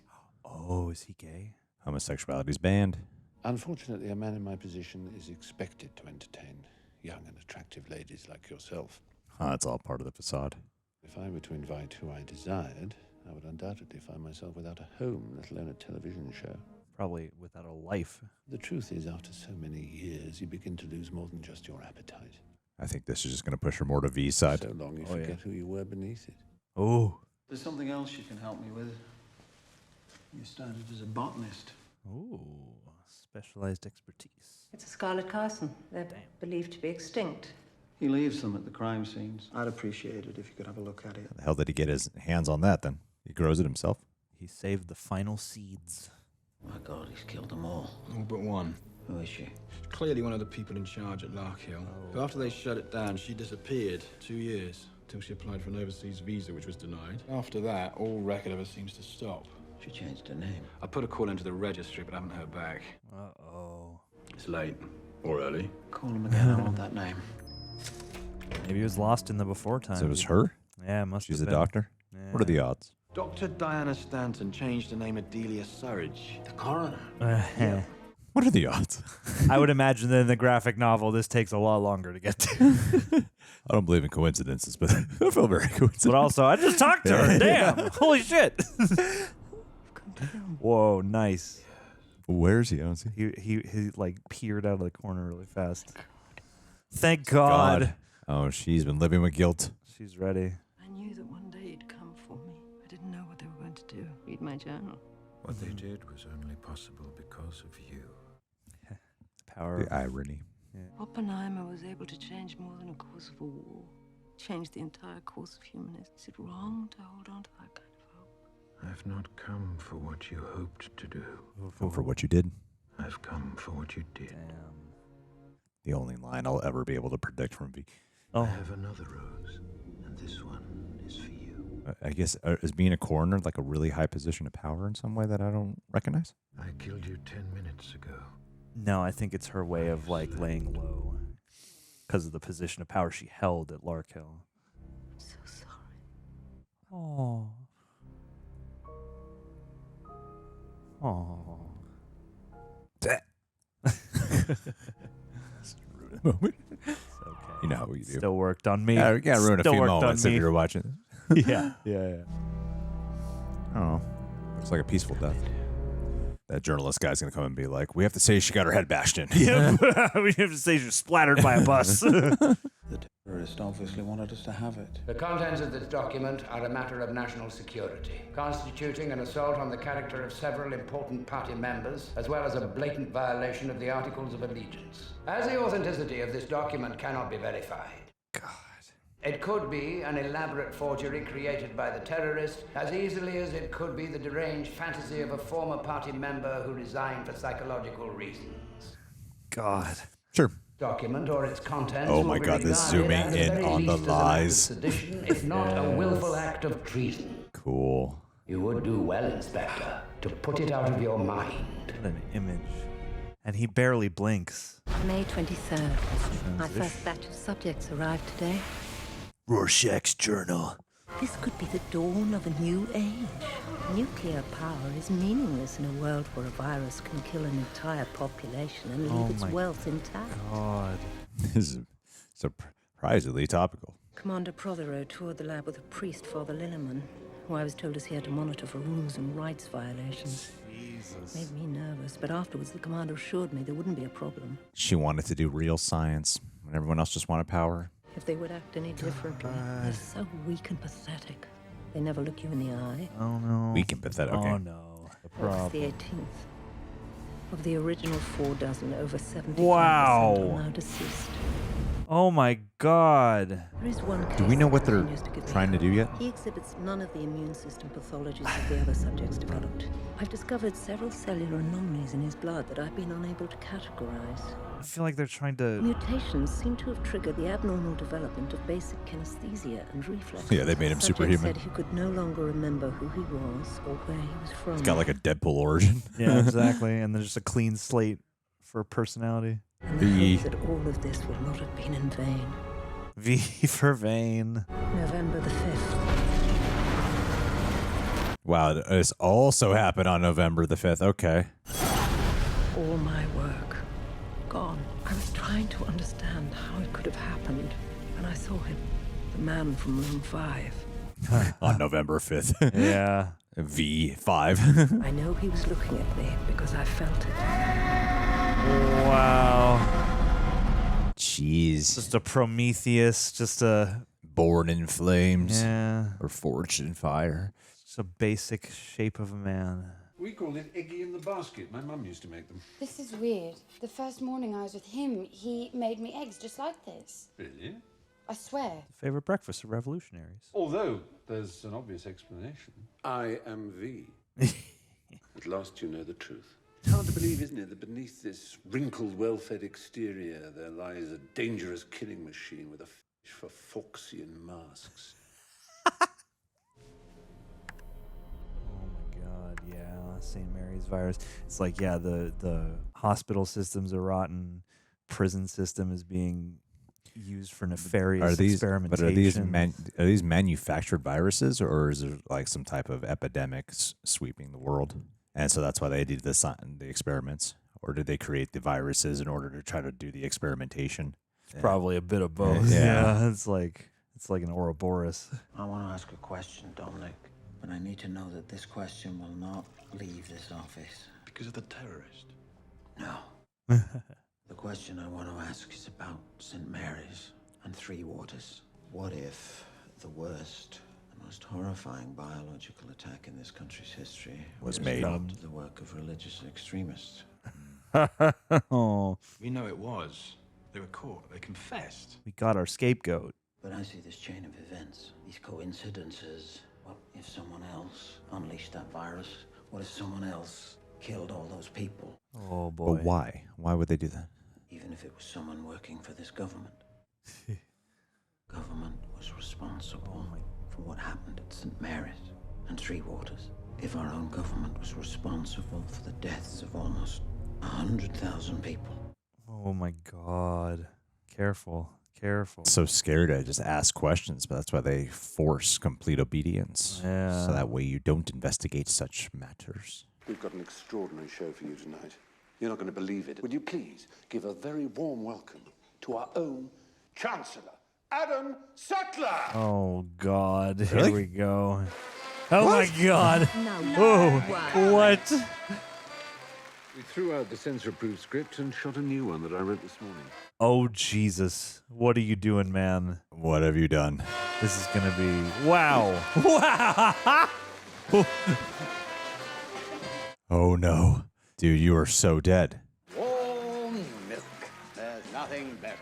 Oh, is he gay? Homosexuality's banned. Unfortunately, a man in my position is expected to entertain young and attractive ladies like yourself. It's all part of the facade. If I were to invite who I desired, I would undoubtedly find myself without a home, let alone a television show. Probably without a life. The truth is, after so many years, you begin to lose more than just your appetite. I think this is just going to push her more to V's side. So long you forget who you were beneath it. Oh. There's something else you can help me with. You started as a botanist. Ooh, specialized expertise. It's a scarlet carson. They're believed to be extinct. He leaves them at the crime scenes. I'd appreciate it if you could have a look at it. How the hell did he get his hands on that then? He grows it himself? He saved the final seeds. My God, he's killed them all. All but one. Who is she? Clearly one of the people in charge at Larkhill. But after they shut it down, she disappeared. 2 years. Till she applied for an overseas visa, which was denied. After that, all record of her seems to stop. She changed her name. I put a call into the registry, but I haven't heard back. Uh-oh. It's late. Or early. Call him again. I want that name. Maybe he was lost in the before time. So it was her? Yeah, must She's have a been. doctor? Yeah. What are the odds? Dr. Diana Stanton changed the name of Delia Surridge. The coroner. Yeah. What are the odds? I would imagine that in the graphic novel, this takes a lot longer to get to. I don't believe in coincidences, but I feel very coincidental. But also, I just talked to her. Damn. Holy shit. Whoa, nice. Where is he? I don't see. He like peered out of the corner really fast. Thank God. Oh, she's been living with guilt. She's ready. I knew that one day you'd come for me. I didn't know what they were going to do. Read my journal. What they did was only possible because of you. Power. The irony. Yeah. Oppenheimer was able to change more than a course of a war. Change the entire course of humanism. Is it wrong to hold on to that kind of hope? I've not come for what you hoped to do. For what you did. I've come for what you did. Damn. The only line I'll ever be able to predict from V. I have another rose, and this one is for you. I guess, is being a coroner like a really high position of power in some way that I don't recognize? I killed you 10 minutes ago. No, I think it's her way of like laying low because of the position of power she held at Larkhill. I'm so sorry. Oh. Oh. Moment. Okay. You know how we do. Still worked on me. Yeah, we gotta ruin a Still few worked moments on if me. you're watching Yeah, yeah, yeah. I don't know. Looks like a peaceful death. That journalist guy's gonna come and be like, "We have to say she got her head bashed in." Yep. We have to say she was splattered by a bus. The terrorist obviously wanted us to have it. The contents of this document are a matter of national security, constituting an assault on the character of several important party members, as well as a blatant violation of the Articles of Allegiance. As the authenticity of this document cannot be verified, it could be an elaborate forgery created by the terrorist as easily as it could be the deranged fantasy of a former party member who resigned for psychological reasons. God. Sure. document or its contents. Oh will my be God, this regarded zooming at the in very on the least as an act of lies. sedition, if not a willful act of treason. Cool. You would do well, Inspector, to put it out of your mind. What an image. And he barely blinks. May 23rd. My first batch of subjects arrived today. Rorschach's journal. This could be the dawn of a new age. Nuclear power is meaningless in a world where a virus can kill an entire population and leave its wealth intact. God. This is surprisingly topical. Commander Prothero toured the lab with a priest, Father Lilliman, who I was told is here to monitor for rules and rights violations. Jesus. Made me nervous, but afterwards the commander assured me there wouldn't be a problem. She wanted to do real science when everyone else just wanted power. If they would act any differently, they're so weak and pathetic. They never look you in the eye. Oh no. Weak and pathetic. Okay. Oh no. The August problem. the 18th. Of the original 4 dozen, over 70% Wow. are now deceased. Oh my God. There is one case Do we know what that they're continues to give me trying to hope. do yet? He exhibits none of the immune system pathologies that the other subjects developed. I've discovered several cellular anomalies in his blood that I've been unable to categorize. I feel like they're trying to. Mutations seem to have triggered the abnormal development of basic kinesthesia and reflexes. Yeah, they made him The subject superhuman. said he could no longer remember who he was or where he was from. It's got like a Deadpool origin. Yeah, exactly. And there's just a clean slate for personality. And the hope that all of this will not have been in vain. V for vain. November the 5th. Wow, this also happened on November the 5th. Okay. All my work gone. I was trying to understand how it could have happened, and I saw him, the man from room 5. On November 5th. Yeah. V5. I know he was looking at me because I felt it. Wow. Jeez. Just a Prometheus, just a... Born in flames. Yeah. Or forged in fire. Just a basic shape of a man. We call it Eggy in the basket. My mum used to make them. This is weird. The first morning I was with him, he made me eggs just like this. Really? I swear. Favorite breakfast of revolutionaries. Although there's an obvious explanation. I am V. At last you know the truth. It's hard to believe, isn't it, that beneath this wrinkled, well-fed exterior there lies a dangerous killing machine with a fish for Fawkesian masks. God, yeah, St. Mary's virus. It's like, yeah, the hospital systems are rotten. Prison system is being used for nefarious experimentation. But are these manufactured viruses, or is there like some type of epidemic sweeping the world? And so that's why they did the experiments, or did they create the viruses in order to try to do the experimentation? It's probably a bit of both. Yeah, it's like an Ouroboros. I want to ask a question, Dominic, but I need to know that this question will not leave this office. Because of the terrorist? No. The question I want to ask is about St. Mary's and Three Waters. What if the worst, the most horrifying biological attack in this country's history was made the work of religious extremists? Oh, We know it was. They were caught. They confessed. we got our scapegoat. But I see this chain of events, these coincidences. What if someone else unleashed that virus? What if someone else killed all those people? Oh boy. But why? Why would they do that? Even if it was someone working for this government. Government was responsible for what happened at St. Mary's and Three Waters. If our own government was responsible for the deaths of almost 100,000 people. Oh my God. Careful. Careful. So scared to just ask questions, but that's why they force complete obedience. Yeah. So that way you don't investigate such matters. We've got an extraordinary show for you tonight. You're not going to believe it. Would you please give a very warm welcome to our own Chancellor, Adam Sattler? Oh God. Really? Here we go. Oh my God. Oh, what? We threw out the censor-approved script and shot a new one that I wrote this morning. Oh Jesus. What are you doing, man? What have you done? This is gonna be wow. Wow. Oh no. Dude, you are so dead. Warm milk. There's nothing better.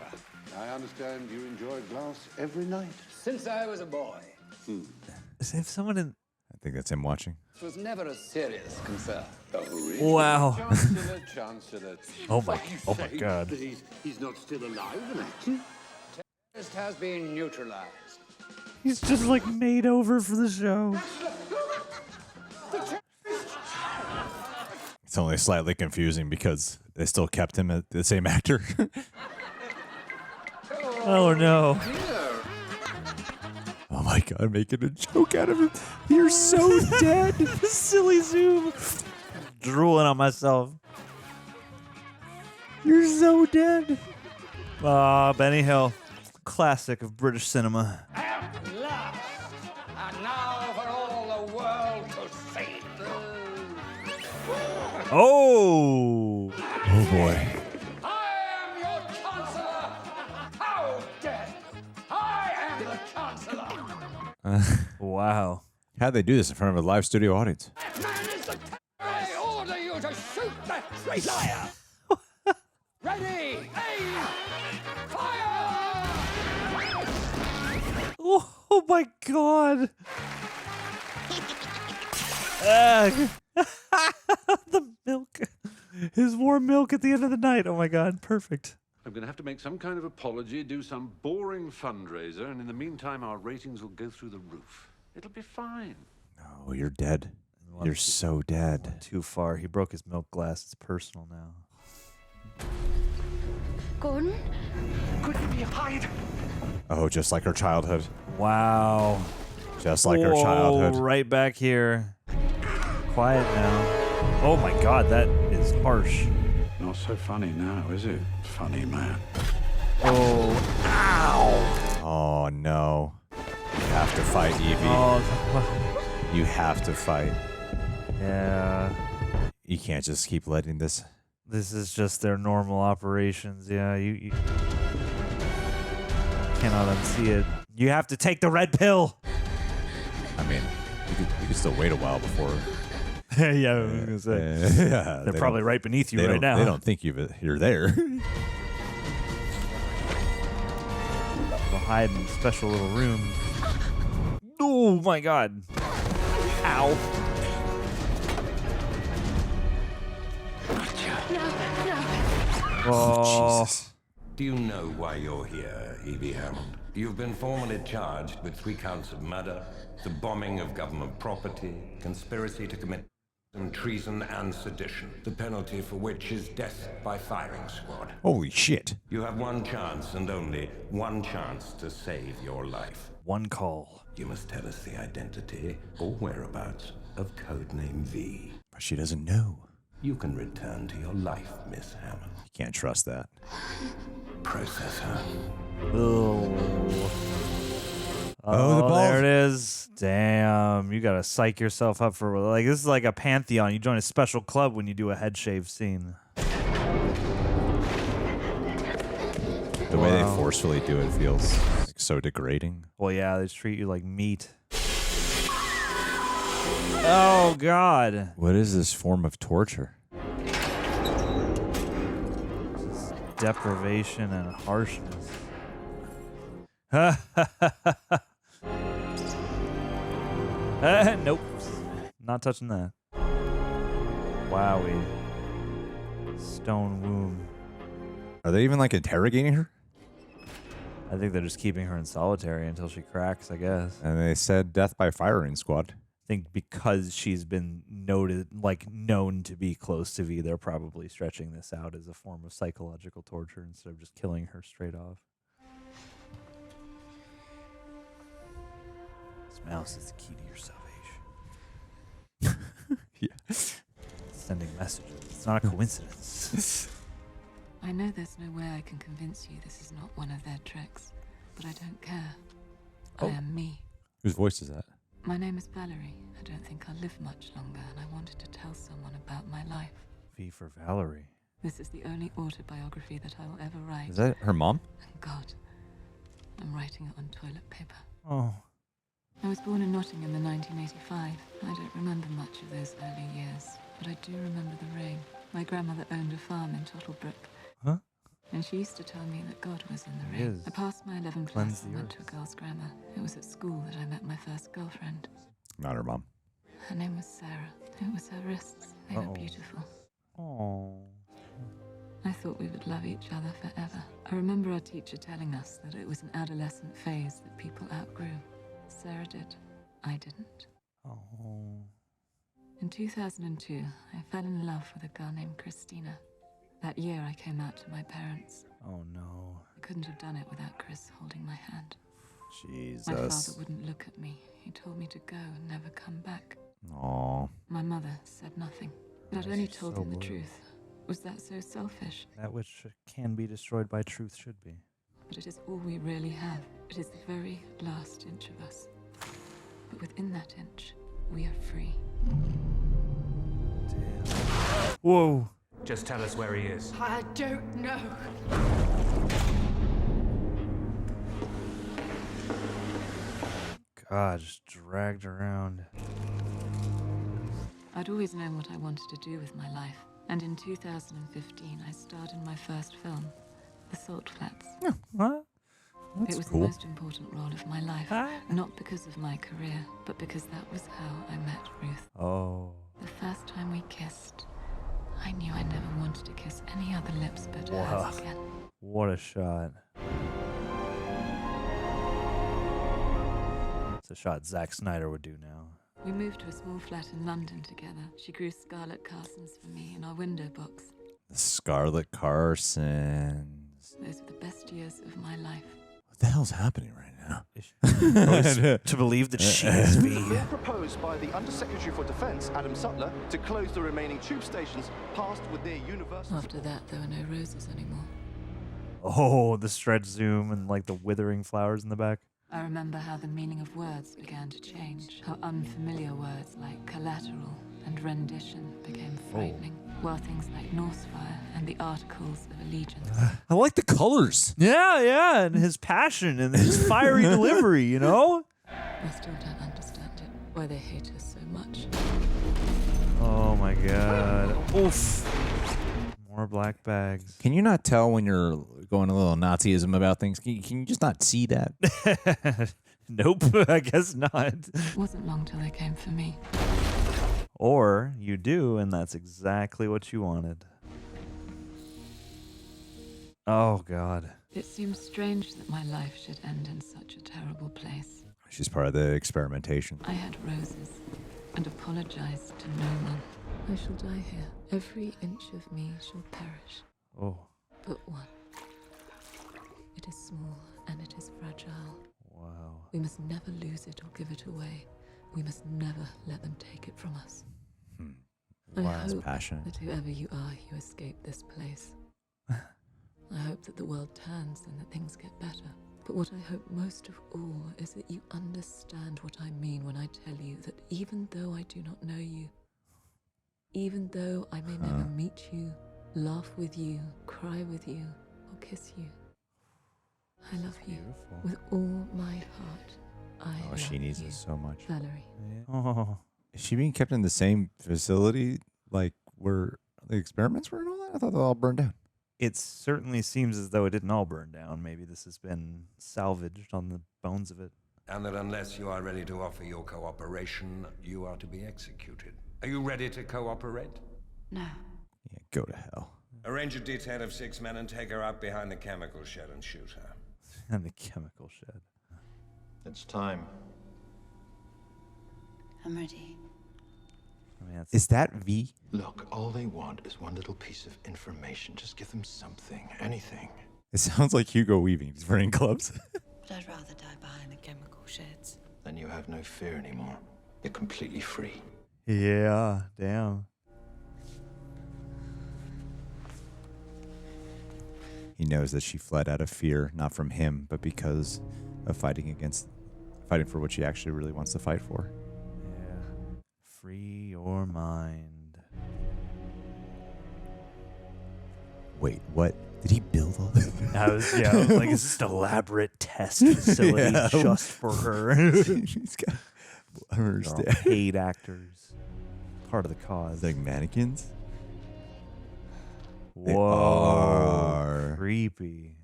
I understand you enjoy a glass every night. Since I was a boy. If someone in think that's him watching. It was never a serious concern. Wow. Chancellor. Oh my God. He's not still alive and acting. Terrorist has been neutralized. He's just like made over for the show. It's only slightly confusing because they still kept him at the same actor. Oh no. Oh my God, making a joke out of him. You're so dead. Silly zoom. Drooling on myself. You're so dead. Benny Hill. Classic of British cinema. At last! And now for all the world to see. Oh. Oh boy. I am your Chancellor! How dead! I am the Chancellor! Wow. How'd they do this in front of a live studio audience? I order you to shoot that traitor! Ready! Aim! Fire! Oh my God. The milk. His warm milk at the end of the night. Oh my God. Perfect. I'm going to have to make some kind of apology, do some boring fundraiser, and in the meantime, our ratings will go through the roof. It'll be fine. Oh, you're dead. You're so dead. Too far. He broke his milk glass. It's personal now. Gordon? Could we hide? Oh, just like her childhood. Wow. Just like her Whoa, childhood. Right back here. Quiet now. Oh my God, that is harsh. Not so funny now, is it? Funny man. Oh, ow. Oh no. You have to fight, Evey. Oh, you have to fight. yeah. You can't just keep letting this. This is just their normal operations. Yeah, you cannot unsee it. You have to take the red pill. I mean, you could still wait a while before. Yeah, I was gonna say. Yeah, They're probably right beneath you right now. They don't think you're there. We'll hide in a special little room. Oh my God. Ow. Oh, Jesus. Do you know why you're here, Evey Hammond? You've been formally charged with 3 counts of murder, the bombing of government property, conspiracy to commit treason and sedition, the penalty for which is death by firing squad. Holy shit. You have one chance and only one chance to save your life. One call. You must tell us the identity or whereabouts of Codename V. But she doesn't know. You can return to your life, Miss Hammond. You can't trust that. Process her. Oh, the ball. there it is. Damn, you gotta psych yourself up for like this is like a pantheon. You join a special club when you do a head shave scene. The way they forcefully do it feels like so degrading. Well, yeah, they treat you like meat. Oh God. What is this form of torture? Just deprivation and harshness. Nope. Not touching that. Wowie. Stone womb. Are they even like interrogating her? I think they're just keeping her in solitary until she cracks, I guess. And they said death by firing squad. I think because she's been known to be close to V, they're probably stretching this out as a form of psychological torture instead of just killing her straight off. This mouse is the key to your salvation. Yeah. Sending messages. It's not a coincidence. I know there's no way I can convince you this is not one of their tricks, but I don't care. I am me. Whose voice is that? My name is Valerie. I don't think I'll live much longer, and I wanted to tell someone about my life. V for Valerie. This is the only autobiography that I will ever write. Is that her mom? And God, I'm writing it on toilet paper. Oh. I was born in Nottingham in 1985. I don't remember much of those early years, but I do remember the ring. My grandmother owned a farm in Tottlebrook. Huh? And she used to tell me that God was in the He ring. is. I passed my 11th Cleanse class and the went to a girls' grammar. It was at school that I met my first girlfriend. Not her mom. Her name was Sarah. It was her wrists. They were beautiful. Oh. I thought we would love each other forever. I remember our teacher telling us that it was an adolescent phase that people outgrew. Sarah did. I didn't. Oh. In 2002, I fell in love with a girl named Christina. That year, I came out to my parents. Oh, no. I couldn't have done it without Chris holding my hand. Jesus. My father wouldn't look at me. He told me to go and never come back. Aw. My mother said nothing. But I'd only told him the truth. Was that so selfish? That which can be destroyed by truth should be. But it is all we really have. It is the very last inch of us. But within that inch, we are free. Damn. Whoa. Just tell us where he is. I don't know. God, just dragged around. I'd always known what I wanted to do with my life. And in 2015, I starred in my first film, The Salt Flats. Yeah, what? It was cool. the most important role of my life. Not because of my career, but because that was how I met Ruth. Oh. The first time we kissed, I knew I never wanted to kiss any other lips but Wow. hers again. What a shot. It's a shot Zack Snyder would do now. We moved to a small flat in London together. She grew scarlet Carsons for me in our window box. The Scarlet Carsons. Those were the best years of my life. What the hell's happening right now? To believe that she is V. Bill proposed by the Undersecretary for Defence, Adam Sutler, to close the remaining tube stations passed with their universal... After that, there were no roses anymore. Oh, the stretch zoom and like the withering flowers in the back. I remember how the meaning of words began to change, how unfamiliar words like collateral and rendition became frightening, while things like Northfire and the Articles of Allegiance. I like the colors. Yeah, and his passion and his fiery delivery, you know? I still don't understand it, why they hate us so much. Oh my god. Oof. More black bags. Can you not tell when you're going a little Nazism about things? Can you just not see that? Nope, I guess not. It wasn't long till they came for me. Or you do, and that's exactly what you wanted. Oh, God. It seems strange that my life should end in such a terrible place. She's part of the experimentation. I had roses and apologized to no one. I shall die here. Every inch of me shall perish. Oh. But one. It is small and it is fragile. Wow. We must never lose it or give it away. We must never let them take it from us. I hope passionate. that whoever you are, you escape this place. I hope that the world turns and that things get better. But what I hope most of all is that you understand what I mean when I tell you that even though I do not know you, even though I may never meet you, laugh with you, cry with you, or kiss you, I love you with all my heart. I She love needs you, this so much. Valerie. Oh. Is she being kept in the same facility like where the experiments were and all that? I thought they all burned down. It certainly seems as though it didn't all burn down. Maybe this has been salvaged on the bones of it. And that unless you are ready to offer your cooperation, you are to be executed. Are you ready to cooperate? No. Yeah, go to hell. Arrange a detail of 6 men and take her out behind the chemical shed and shoot her. And the chemical shed. It's time. I'm ready. I mean, Is that V? Look, all they want is one little piece of information. Just give them something, anything. It sounds like Hugo Weaving. He's wearing gloves. But I'd rather die behind the chemical sheds. Then you have no fear anymore. You're completely free. Yeah, damn. He knows that she fled out of fear, not from him, but because of fighting for what she actually really wants to fight for. Yeah. Free your mind. Wait, what? Did he build all this? Like it's this elaborate test facility just for her. He's got, I don't understand. They're all paid actors. Part of the cause. Like mannequins? They Whoa. are. Creepy.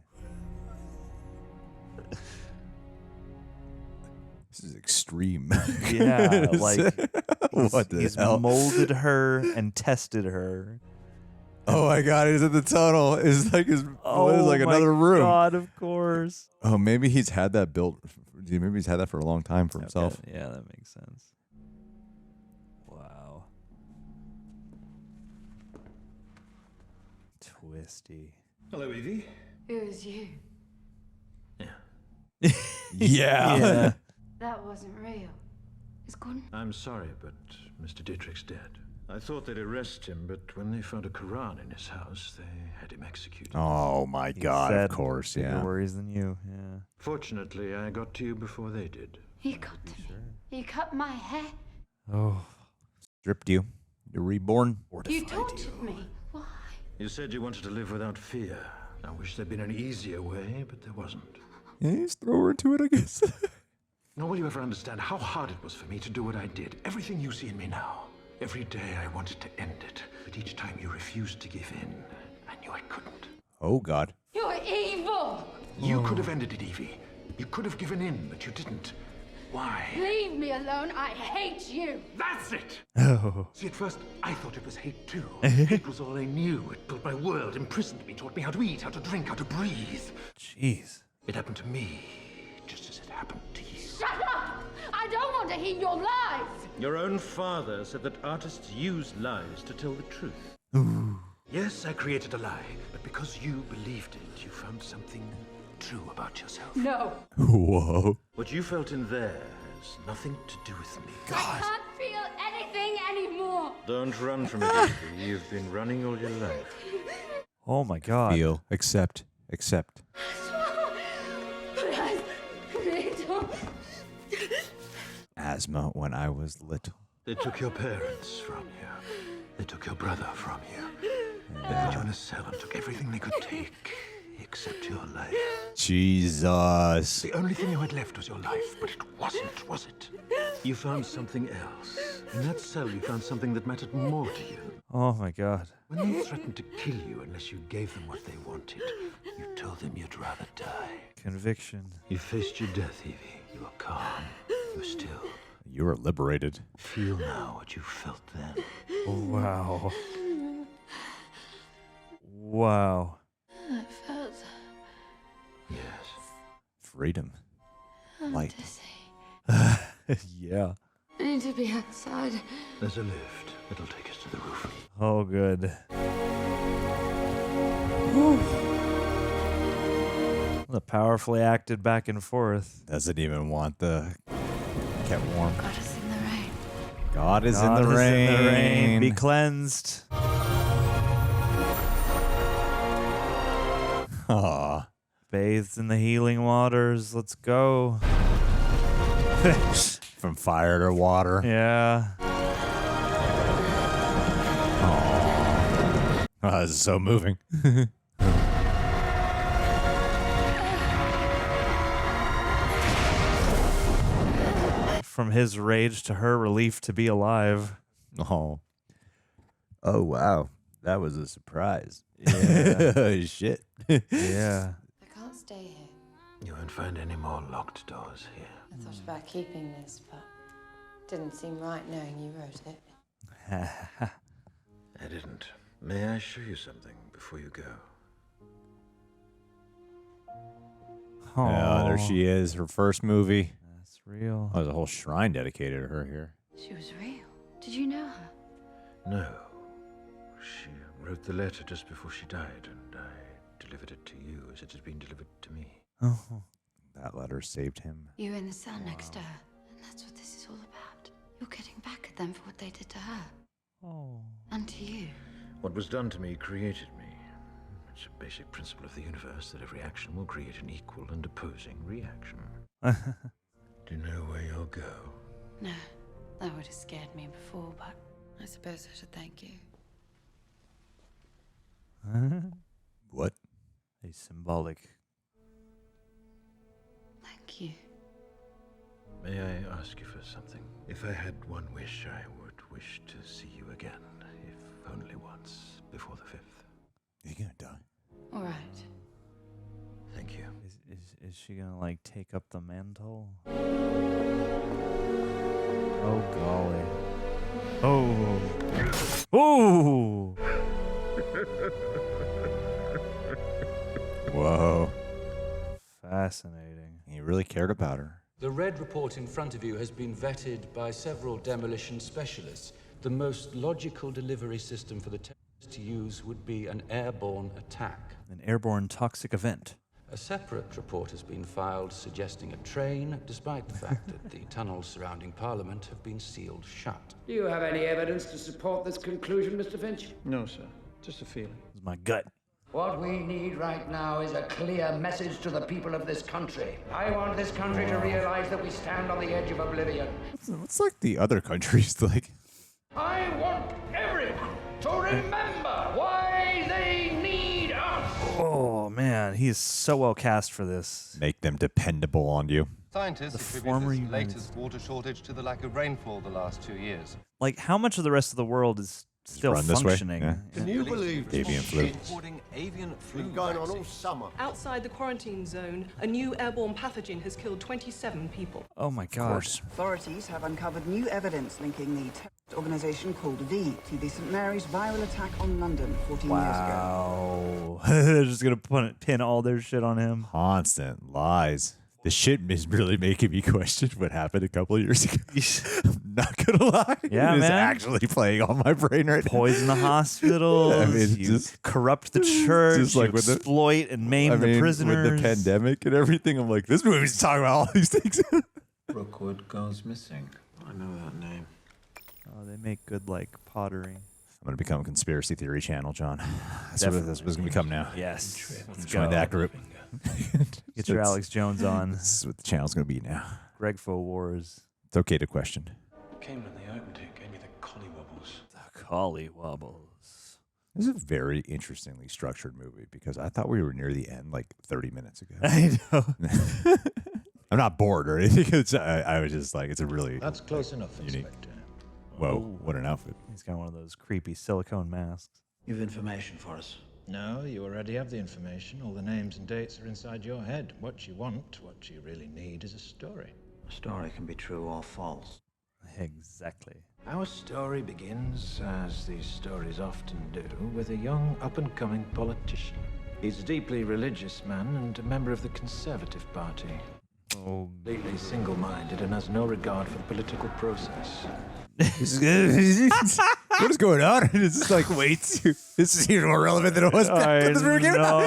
This is extreme. Yeah, like What the He's hell? molded her and tested her. Oh my God, he's in the tunnel. It's like Oh another my room. God, of course. Oh, maybe he's had that built. Maybe he's had that for a long time for himself. Yeah, that makes sense. Wow. Twisty. Hello, Evey. Who is you? Yeah. That wasn't real. It's gone. I'm sorry, but Mr. Dietrich's dead. I thought they'd arrest him, but when they found a Quran in his house, they had him executed. Oh my God! Of course, Bigger yeah. worries than you. Yeah. Fortunately, I got to you before they did. You got to me. You cut my hair. Oh. Stripped you. You're reborn. You tortured me. Why? You said you wanted to live without fear. I wish there'd been an easier way, but there wasn't. Yeah, just throw her into it, I guess. Nor will you ever understand how hard it was for me to do what I did. Everything you see in me now. Every day I wanted to end it, but each time you refused to give in, I knew I couldn't. Oh God. You're evil. You could have ended it, Evey. You could have given in, but you didn't. Why? Leave me alone. I hate you. That's it! Oh. See, at first, I thought it was hate too. Hate was all I knew. It built my world, imprisoned me, taught me how to eat, how to drink, how to breathe. Jeez. It happened to me, just as it happened to you. Shut up! I don't want to hear your lies. Your own father said that artists use lies to tell the truth. Yes, I created a lie, but because you believed it, you found something true about yourself. No. Whoa. What you felt in there has nothing to do with me. I can't feel anything anymore. Don't run from it, Evey. You've been running all your life. Oh my God. Feel. Accept. Asthma when I was little. They took your parents from you. They took your brother from you. They put you in a cell and took everything they could take, except your life. Jesus. The only thing you had left was your life, but it wasn't, was it? You found something else. In that cell, you found something that mattered more to you. Oh my God. When they threatened to kill you unless you gave them what they wanted, you told them you'd rather die. Conviction. You faced your death, Evey. You were calm. You were still. You were liberated. Feel now what you felt then. Oh, wow. Wow. I felt Yes. Freedom. I'm Light. dizzy. Yeah. I need to be outside. There's a lift. It'll take us to the roof. Oh, good. The powerfully acted back and forth. Doesn't even want the kept warm. God is in the rain. God is God in the is rain. in the rain. Be cleansed. Aw. Bathed in the healing waters. Let's go. From fire to water. Yeah. Oh, this is so moving. From his rage to her relief to be alive. Oh. Oh, wow. That was a surprise. Yeah. Shit. Yeah. I can't stay here. You won't find any more locked doors here. I thought about keeping this, but it didn't seem right knowing you wrote it. I didn't. May I show you something before you go? Yeah, there she is. Her first movie. That's real. Oh, there's a whole shrine dedicated to her here. She was real. Did you know her? No. She wrote the letter just before she died, and I delivered it to you as it had been delivered to me. Oh. That letter saved him. You were in the cell next to her, and that's what this is all about. You're getting back at them for what they did to her. Oh. And to you. What was done to me created me. It's a basic principle of the universe that every action will create an equal and opposing reaction. Do you know where you'll go? No, that would have scared me before, but I suppose I should thank you. What? A symbolic. Thank you. May I ask you for something? If I had one wish, I would wish to see you again, if only once, before the 5th. You're gonna die. All right. Thank you. Is she gonna like take up the mantle? Oh golly. Oh. Oh. Whoa. Fascinating. He really cared about her. The red report in front of you has been vetted by several demolition specialists. The most logical delivery system for the terrorists to use would be an airborne attack. An airborne toxic event. A separate report has been filed suggesting a train, despite the fact that the tunnels surrounding Parliament have been sealed shut. Do you have any evidence to support this conclusion, Mr. Finch? No, sir. Just a feeling. It's my gut. What we need right now is a clear message to the people of this country. I want this country to realize that we stand on the edge of oblivion. What's like the other countries like? I want everyone to remember why they need us. Oh man, he is so well cast for this. Make them dependable on you. Scientists attribute this latest water shortage to the lack of rainfall the last 2 years. Like, how much of the rest of the world is still run this way? functioning? Yeah. Can you believe Avian flu. reporting avian flu Going on all summer. Outside the quarantine zone, a new airborne pathogen has killed 27 people. Oh my God. Authorities have uncovered new evidence linking the terrorist organisation called V to the St Mary's viral attack on London 14 years ago. Wow. They're just going to pin all their shit on him. Constant lies. The shit is really making me question what happened a couple of years ago. I'm not gonna lie. Yeah, it is man. actually playing on my brain right now. Poison the hospitals. I mean, you just corrupt the church. just like you with the- exploit and maim the prisoners. With the pandemic and everything, I'm like, this movie's talking about all these things. Rookwood goes missing. I know that name. Oh, they make good like pottery. I'm gonna become a conspiracy theory channel, John. That's what's gonna become now. Yes. Let's Join go. that group. Get your Alex Jones on. This is what the channel's gonna be now. Greg Wars. It's okay to question. Came when they opened it, gave me the collie wobbles. The collie wobbles. This is a very interestingly structured movie because I thought we were near the end like 30 minutes ago. I know. I'm not bored or anything. I was just like, it's a really That's close enough, unique. Inspector. Whoa, what an outfit. He's got one of those creepy silicone masks. You've information for us? No, you already have the information. All the names and dates are inside your head. What you want, what you really need is a story. A story can be true or false. Exactly. Our story begins, as these stories often do, with a young, up-and-coming politician. He's a deeply religious man and a member of the Conservative Party. Oh, Completely single-minded and has no regard for the political process. What is going on? It's just like, wait, this is even more relevant than it was back when this movie came out.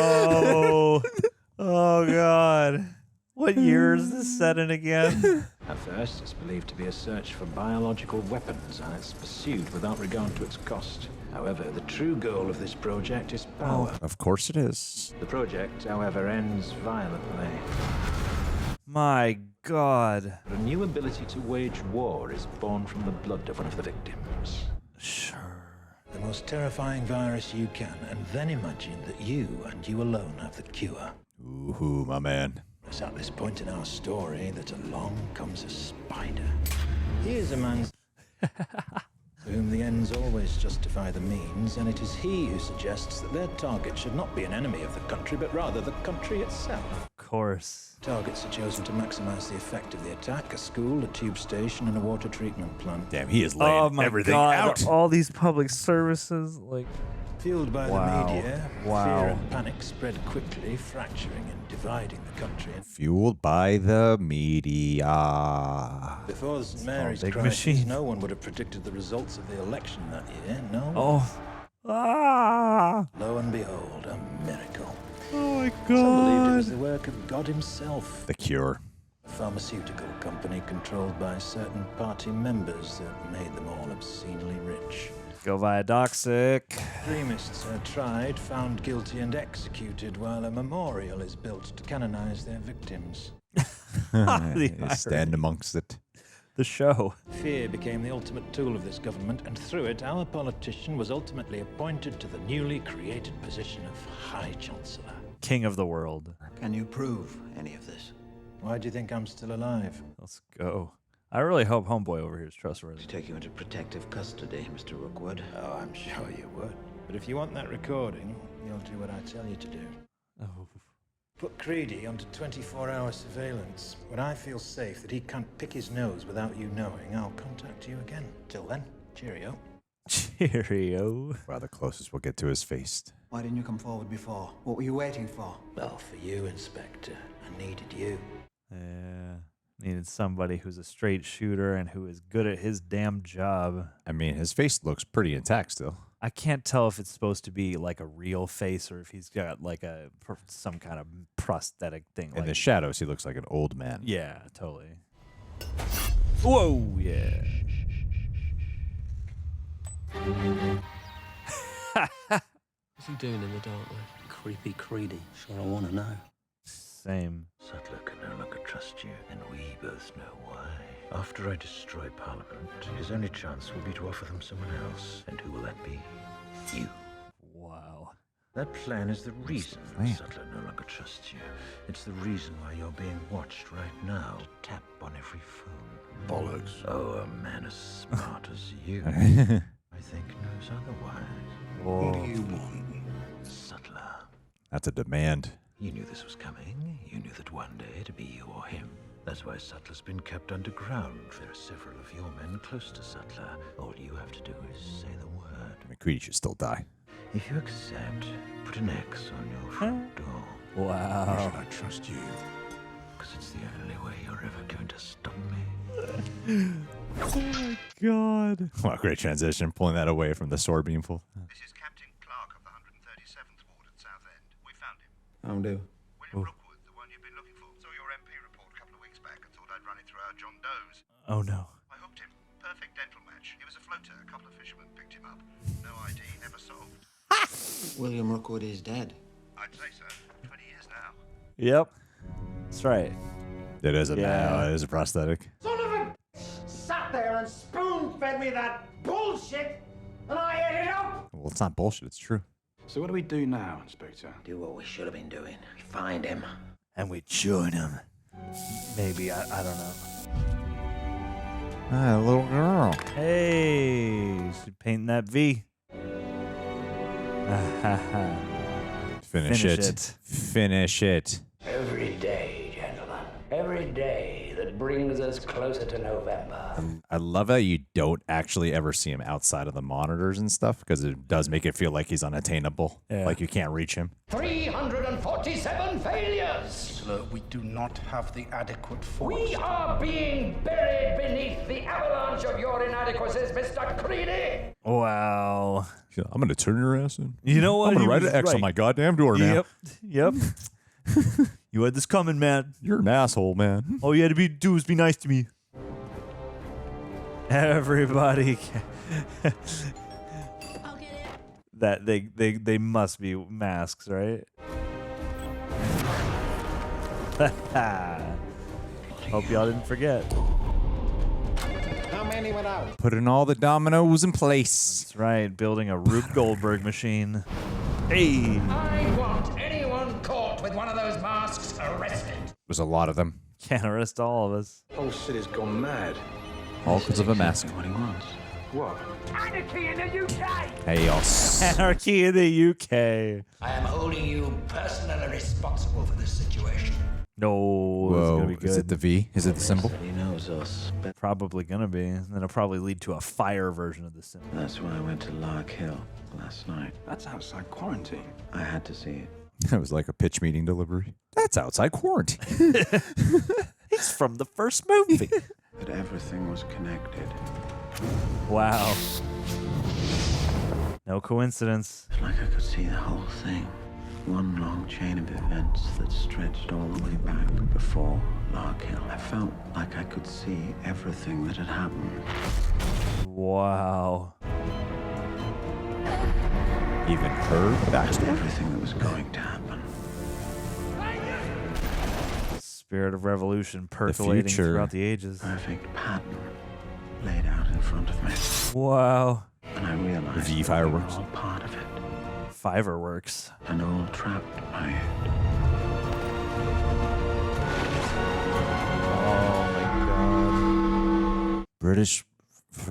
Oh, God. What year is this set in again? At first, it's believed to be a search for biological weapons, and it's pursued without regard to its cost. However, the true goal of this project is power. Of course it is. The project, however, ends violently. My God. A new ability to wage war is born from the blood of one of the victims. Sure. The most terrifying virus you can, and then imagine that you and you alone have the cure. Ooh, my man. It's at this point in our story that along comes a spider. Here's a man for whom the ends always justify the means, and it is he who suggests that their target should not be an enemy of the country, but rather the country itself. Of course. Targets are chosen to maximize the effect of the attack: a school, a tube station, and a water treatment plant. Damn, he is laying everything out. All these public services, like... Fueled by Wow. the media, Wow. fear and panic spread quickly, fracturing and dividing the country. Fueled by the media. Before the St Mary's big crisis, machine. no one would have predicted the results of the election that year. No one. Oh. Ah. Lo and behold, a miracle. Oh, my Some believed it was God. the work of God himself. The cure. A pharmaceutical company controlled by certain party members that made them all obscenely rich. Go via Doxic. Extremists are tried, found guilty, and executed, while a memorial is built to canonize their victims. The Stand amongst it. The show. Fear became the ultimate tool of this government, and through it, our politician was ultimately appointed to the newly created position of High Chancellor. King of the world. Can you prove any of this? Why do you think I'm still alive? Let's go. I really hope Homeboy over here is trustworthy. To take you into protective custody, Mr. Rookwood. Oh, I'm sure you would. But if you want that recording, you'll do what I tell you to do. Oh. Put Creedy onto 24-hour surveillance. When I feel safe that he can't pick his nose without you knowing, I'll contact you again. Till then, Cheerio. Cheerio. Well, the closest we'll get to his face. Why didn't you come forward before? What were you waiting for? Well, for you, Inspector. I needed you. Yeah. Needed somebody who's a straight shooter and who is good at his damn job. I mean, his face looks pretty intact still. I can't tell if it's supposed to be like a real face or if he's got like some kind of prosthetic thing. In like, the shadows, he looks like an old man. Yeah, totally. Whoa, yeah. What's he doing in the dark there? Creepy Creedy. Sure, I want to know. Same. Sattler can no longer trust you, and we both know why. After I destroy Parliament, his only chance will be to offer them someone else. And who will that be? You. Wow. That plan is the reason Sattler no longer trusts you. It's the reason why you're being watched right now. Tap on every phone. Bollocks. Oh, a man as smart as you, I think, knows otherwise. What do you want? Sattler. That's a demand. You knew this was coming. You knew that one day it'd be you or him. That's why Sattler's been kept underground. There are several of your men close to Sattler. All you have to do is say the word. McCready should still die. If you accept, put an X on your front door. Wow. Why should I trust you? Because it's the only way you're ever going to stop me. Oh my god. Wow, great transition. Pulling that away from the sword being pulled. This is Captain Clark of the 137th Ward at Southend. We found him. I'll do. William Rookwood, the one you've been looking for. Saw your MP report a couple of weeks back and thought I'd run it through our John Doe's. Oh no. I hooked him. Perfect dental match. He was a floater. A couple of fishermen picked him up. No ID, never solved. William Rookwood is dead. I'd say so. 20 years now. Yep. That's right. It is a Yeah. it is a prosthetic. Son of a sat there and spoon-fed me that bullshit, and I ate it up. Well, it's not bullshit. It's true. So what do we do now, Inspector? Do what we should have been doing. Find him. And we join him. Maybe, I don't know. Ah, little girl. Hey, she's painting that V. Finish it. Finish it. Every day, gentlemen. Every day that brings us closer to November. I love that you don't actually ever see him outside of the monitors and stuff because it does make it feel like he's unattainable. Yeah. Like you can't reach him. 347 failures! Look, we do not have the adequate force. We are being buried beneath the avalanche of your inadequacies, Mr. Creedy! Wow. I'm going to turn your ass in. You know what? I'm going He to write was an X on right. my goddamn door now. Yep. You had this coming, man. You're an asshole, man. All you had to do was be nice to me. Everybody. That they must be masks, right? Hope y'all didn't forget. How many went out? Putting all the dominoes in place. That's right, building a Rube Goldberg machine. Hey! I want anyone caught with one of those masks arrested. There's a lot of them. Can't arrest all of us. The whole city's gone mad. All because of a mask. What he wants. What? Anarchy in the UK! Hey, y'all. Anarchy in the UK. I am holding you personally responsible for this situation. No, it's Whoa. gonna be good. Is it the V? Is it the symbol? He knows us. Probably gonna be. And then it'll probably lead to a fire version of the symbol. That's why I went to Lark Hill last night. That's outside quarantine. I had to see it. It was like a pitch meeting delivery. That's outside quarantine. It's from the first movie. But everything was connected. Wow. No coincidence. It's like I could see the whole thing. One long chain of events that stretched all the way back before Lark Hill. I felt like I could see everything that had happened. Wow. Even her And backstory. everything that was going to happen. Spirit of revolution percolating future. throughout the ages. Perfect pattern laid out in front of me. Wow. And I realized V that we fireworks. were all part of it. Fiverworks. And all trapped by it. Oh my god. British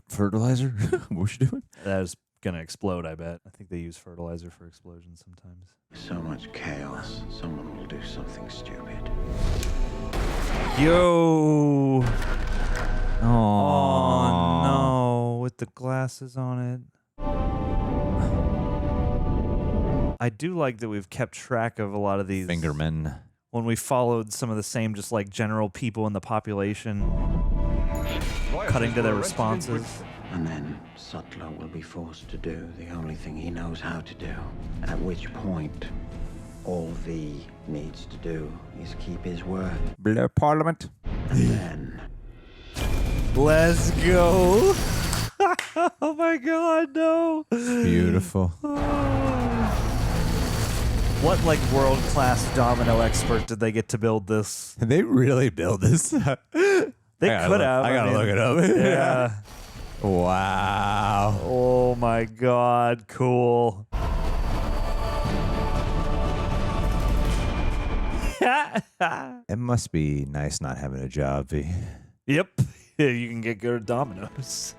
fertilizer? What was she doing? That was gonna explode, I bet. I think they use fertilizer for explosions sometimes. So much chaos. Someone will do something stupid. Yo! Oh Oh no, with the glasses on it. I do like that we've kept track of a lot of these Fingermen. When we followed some of the same just like general people in the population cutting to their responses. And then Sutler will be forced to do the only thing he knows how to do. At which point, all V needs to do is keep his word. Blur Parliament. And then... Let's go. Oh my god, no. Beautiful. What like world-class domino expert did they get to build this? They really build this? They could have. I gotta look it up. Yeah. Wow. Oh my god, cool. It must be nice not having a job, V. Yep. You can get good at dominoes.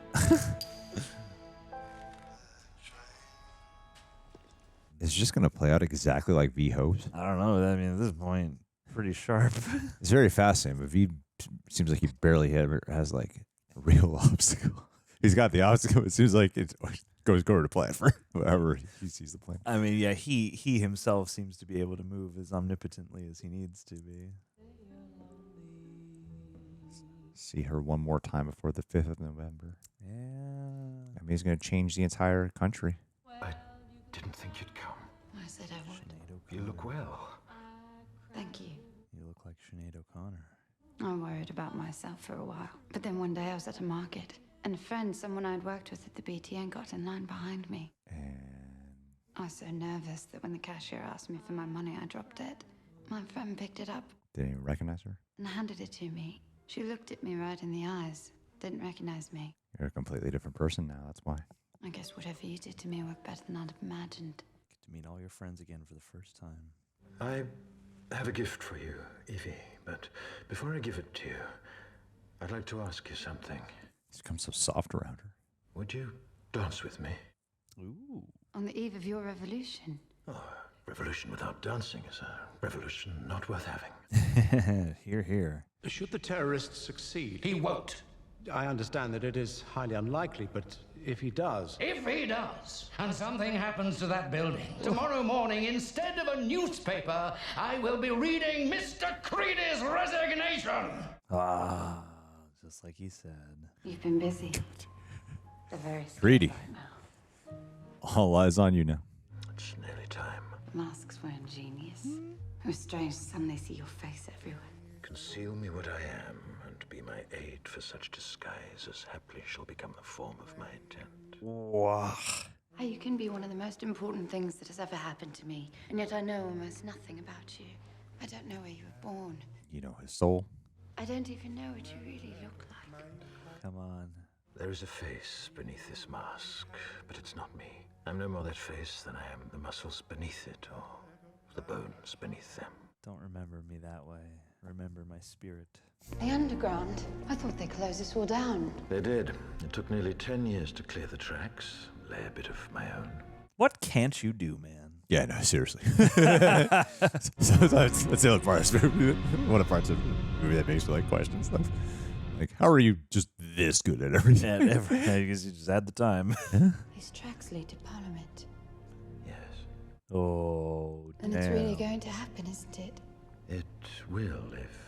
It's just going to play out exactly like V hopes. I don't know. I mean, at this point, pretty sharp. It's very fascinating, but V seems like he barely ever has like a real obstacle. He's got the obstacle. It seems like it goes to plan for whoever he sees the plan. I mean, yeah, he himself seems to be able to move as omnipotently as he needs to be. See her one more time before the 5th of November. Yeah. I mean, he's going to change the entire country. I didn't think you'd come. I said I would. You look well. Thank you. You look like Sinead O'Connor. I worried about myself for a while. But then one day I was at a market, and a friend, someone I'd worked with at the BTN, got in line behind me. I was so nervous that when the cashier asked me for my money, I dropped it. My friend picked it up Didn't even recognize her? and handed it to me. She looked at me right in the eyes, didn't recognize me. You're a completely different person now, that's why. I guess whatever you did to me worked better than I'd have imagined. Get to meet all your friends again for the first time. I have a gift for you, Evey, but before I give it to you, I'd like to ask you something. He's become so soft around her. Would you dance with me? Ooh. On the eve of your revolution. Oh, revolution without dancing is a revolution not worth having. Hear, hear. Should the terrorists succeed? He won't. I understand that it is highly unlikely, but if he does... If he does, and something happens to that building, tomorrow morning, instead of a newspaper, I will be reading Mr. Creedy's resignation. Ah, just like he said. You've been busy. They're very scared Greedy. right now. All eyes on you now. It's nearly time. The masks were ingenious. It was strange to suddenly see your face everywhere. Conceal me what I am, and be my aid for such disguise as haply shall become the form of my intent. Wow. How you can be one of the most important things that has ever happened to me, and yet I know almost nothing about you. I don't know where you were born. You know his soul. I don't even know what you really look like. Come on. There is a face beneath this mask, but it's not me. I'm no more that face than I am the muscles beneath it, or the bones beneath them. Don't remember me that way. Remember my spirit. The underground? I thought they closed this all down. They did. It took nearly 10 years to clear the tracks, lay a bit of my own. What can't you do, man? Yeah, no, seriously. So that's the other part of the movie. One of the parts of the movie that makes me like question stuff. Like, how are you just this good at everything? At everything, because you just had the time. These tracks lead to Parliament. Yes. Oh, And damn. it's really going to happen, isn't it? It will if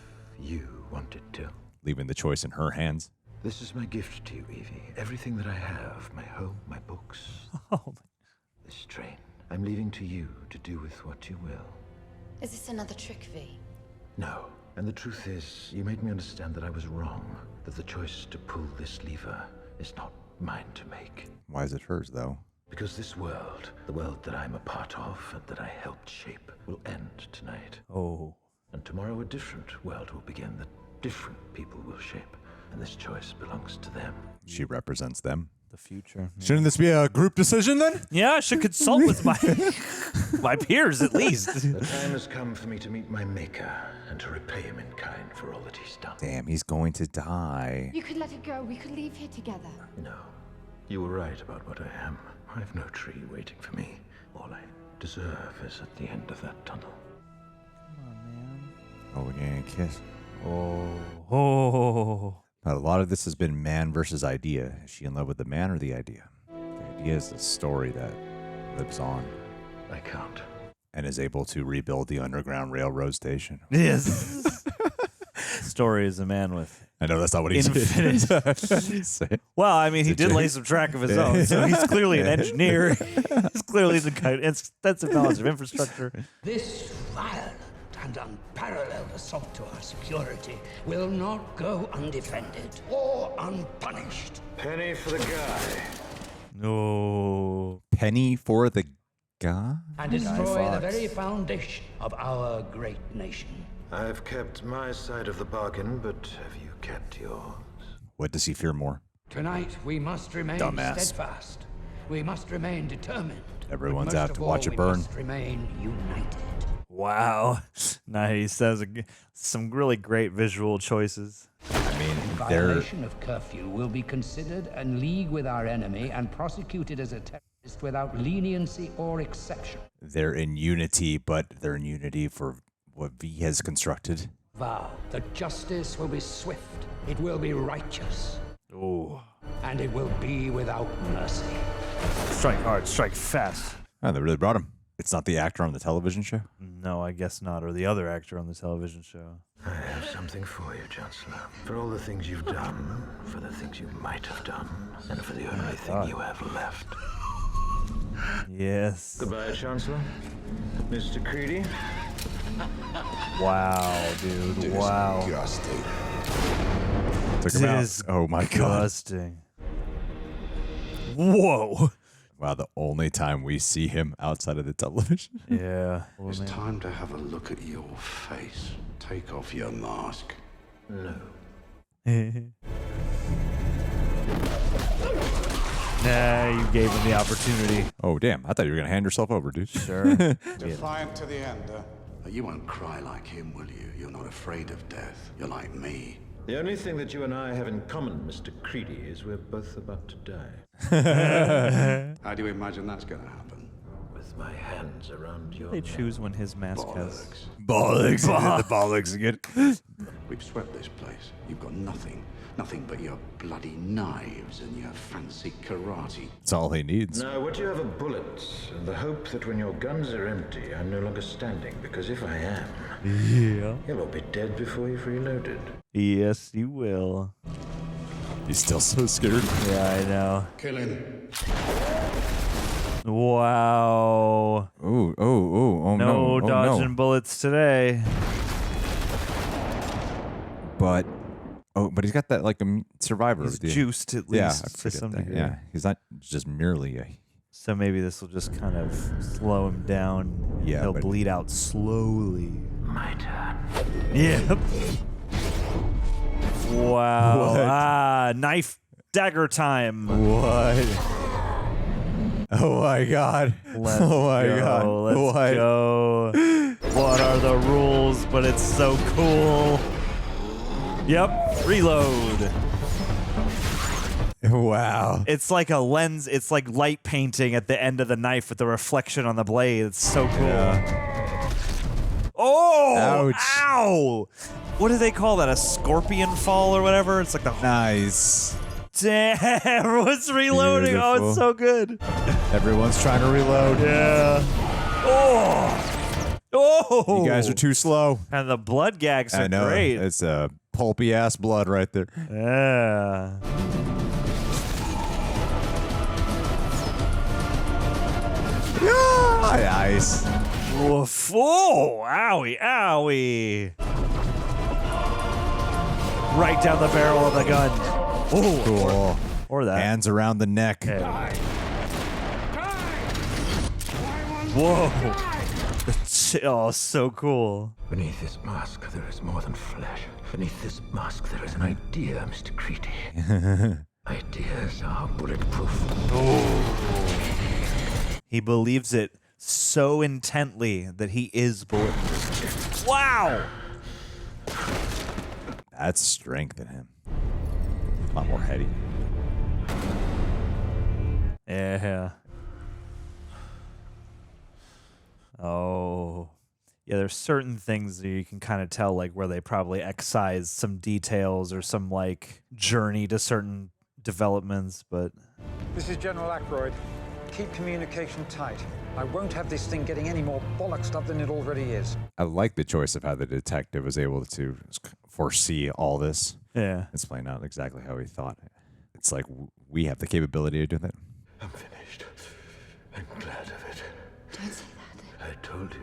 you want it to. Leaving the choice in her hands. This is my gift to you, Evey. Everything that I have, my home, my books. Oh, This train, I'm leaving to you to do with what you will. Is this another trick, V? No. And the truth is, you made me understand that I was wrong, that the choice to pull this lever is not mine to make. Why is it hers, though? Because this world, the world that I'm a part of and that I helped shape, will end tonight. Oh. And tomorrow a different world will begin that different people will shape. And this choice belongs to them. She represents them. The future. Shouldn't this be a group decision then? Yeah, I should consult with my my peers at least. The time has come for me to meet my maker and to repay him in kind for all that he's done. Damn, he's going to die. You could let it go. We could leave here together. No. You were right about what I am. I have no tree waiting for me. All I deserve is at the end of that tunnel. Oh, we're getting a kiss. Oh. About to lot of this has been man versus idea. Is she in love with the man or the idea? The idea is the story that lives on. I can't. And is able to rebuild the Underground Railroad station. Yes. Story is a man with. I know that's not what he did. Well, I mean, he did lay some track of his own, so he's clearly an engineer. He's clearly the kind of extensive knowledge of infrastructure. This violent and unparalleled assault to our security will not go undefended or unpunished. Penny for the guy. No. Penny for the guy? And destroy the very foundation of our great nation. I've kept my side of the bargain, but have you kept yours? What does he fear more? Tonight, we must remain steadfast. We must remain determined. Everyone's out to watch it burn. We must remain united. Wow. Nice. That was some really great visual choices. I mean, Violation of curfew will be considered in league with our enemy and prosecuted as a terrorist without leniency or exception. They're in unity, but they're in unity for what V has constructed. Vow that justice will be swift, it will be righteous. Oh. And it will be without mercy. Strike hard, strike fast. Oh, they really brought him. It's not the actor on the television show? No, I guess not. Or the other actor on the television show. I have something for you, Chancellor. For all the things you've done, for the things you might have done, and for the only thing you have left. Yes. Goodbye, Chancellor. Mr. Creedy. Wow, dude. Wow. Disgusting. Took him out. Oh my god. Disgusting. Whoa. Wow, the only time we see him outside of the television. Yeah. It's time to have a look at your face. Take off your mask. No. Nah, you gave him the opportunity. Oh, damn. I thought you were going to hand yourself over, dude. Sure. Defiant to the end. You won't cry like him, will you? You're not afraid of death. You're like me. The only thing that you and I have in common, Mr. Creedy, is we're both about to die. How do you imagine that's going to happen? With my hands around your They choose when his mask has. Bollocks. The bollocks again. We've swept this place. You've got nothing. Nothing but your bloody knives and your fancy karate. That's all he needs. Now, what you have are bullets, and the hope that when your guns are empty, I'm no longer standing, because if I am, you'll all be dead before you've reloaded. Yes, you will. He's still so scared. Yeah, I know. Kill him. Wow. Oh, no. Oh, dodging bullets today. But he's got that like a survivor. He's juiced at least to some degree. Yeah, he's not just merely a. So maybe this will just kind of slow him down. Yeah, he'll bleed out slowly. My turn. Yep. Wow. What? Knife dagger time. What? Oh my god. Let's oh my go. god. Let's go. What are the rules? But it's so cool. Yep. Reload. Wow. It's like a lens. It's like light painting at the end of the knife with the reflection on the blade. It's so cool. Yeah. Oh! Ouch. Ow! What do they call that? A scorpion fall or whatever? It's like the Nice. Damn! Everyone's reloading. Beautiful. Oh, it's so good. Everyone's trying to reload. Yeah. Oh! Oh! You guys are too slow. And the blood gags are I know. great. It's a pulpy ass blood right there. Yeah. Nice. Woof. Oh, owie, owie. Right down the barrel of the gun. Oh, Cool. Or that. Hands around the neck. Okay. Whoa. Oh, so cool. Beneath this mask, there is more than flesh. Beneath this mask, there is an idea, Mr. Creedy. Ideas are bulletproof. Oh. He believes it so intently that he is bulletproof. Wow. That's strength in him. A lot more heady. Yeah. Oh. Yeah, there's certain things that you can kind of tell, like where they probably excised some details or some like journey to certain developments, but This is General Ackroyd. Keep communication tight. I won't have this thing getting any more bollocksed up than it already is. I like the choice of how the detective was able to foresee all this. Yeah. It's playing out exactly how he thought. It's like we have the capability to do that. I'm finished. I'm glad of it. Don't say that. I told you.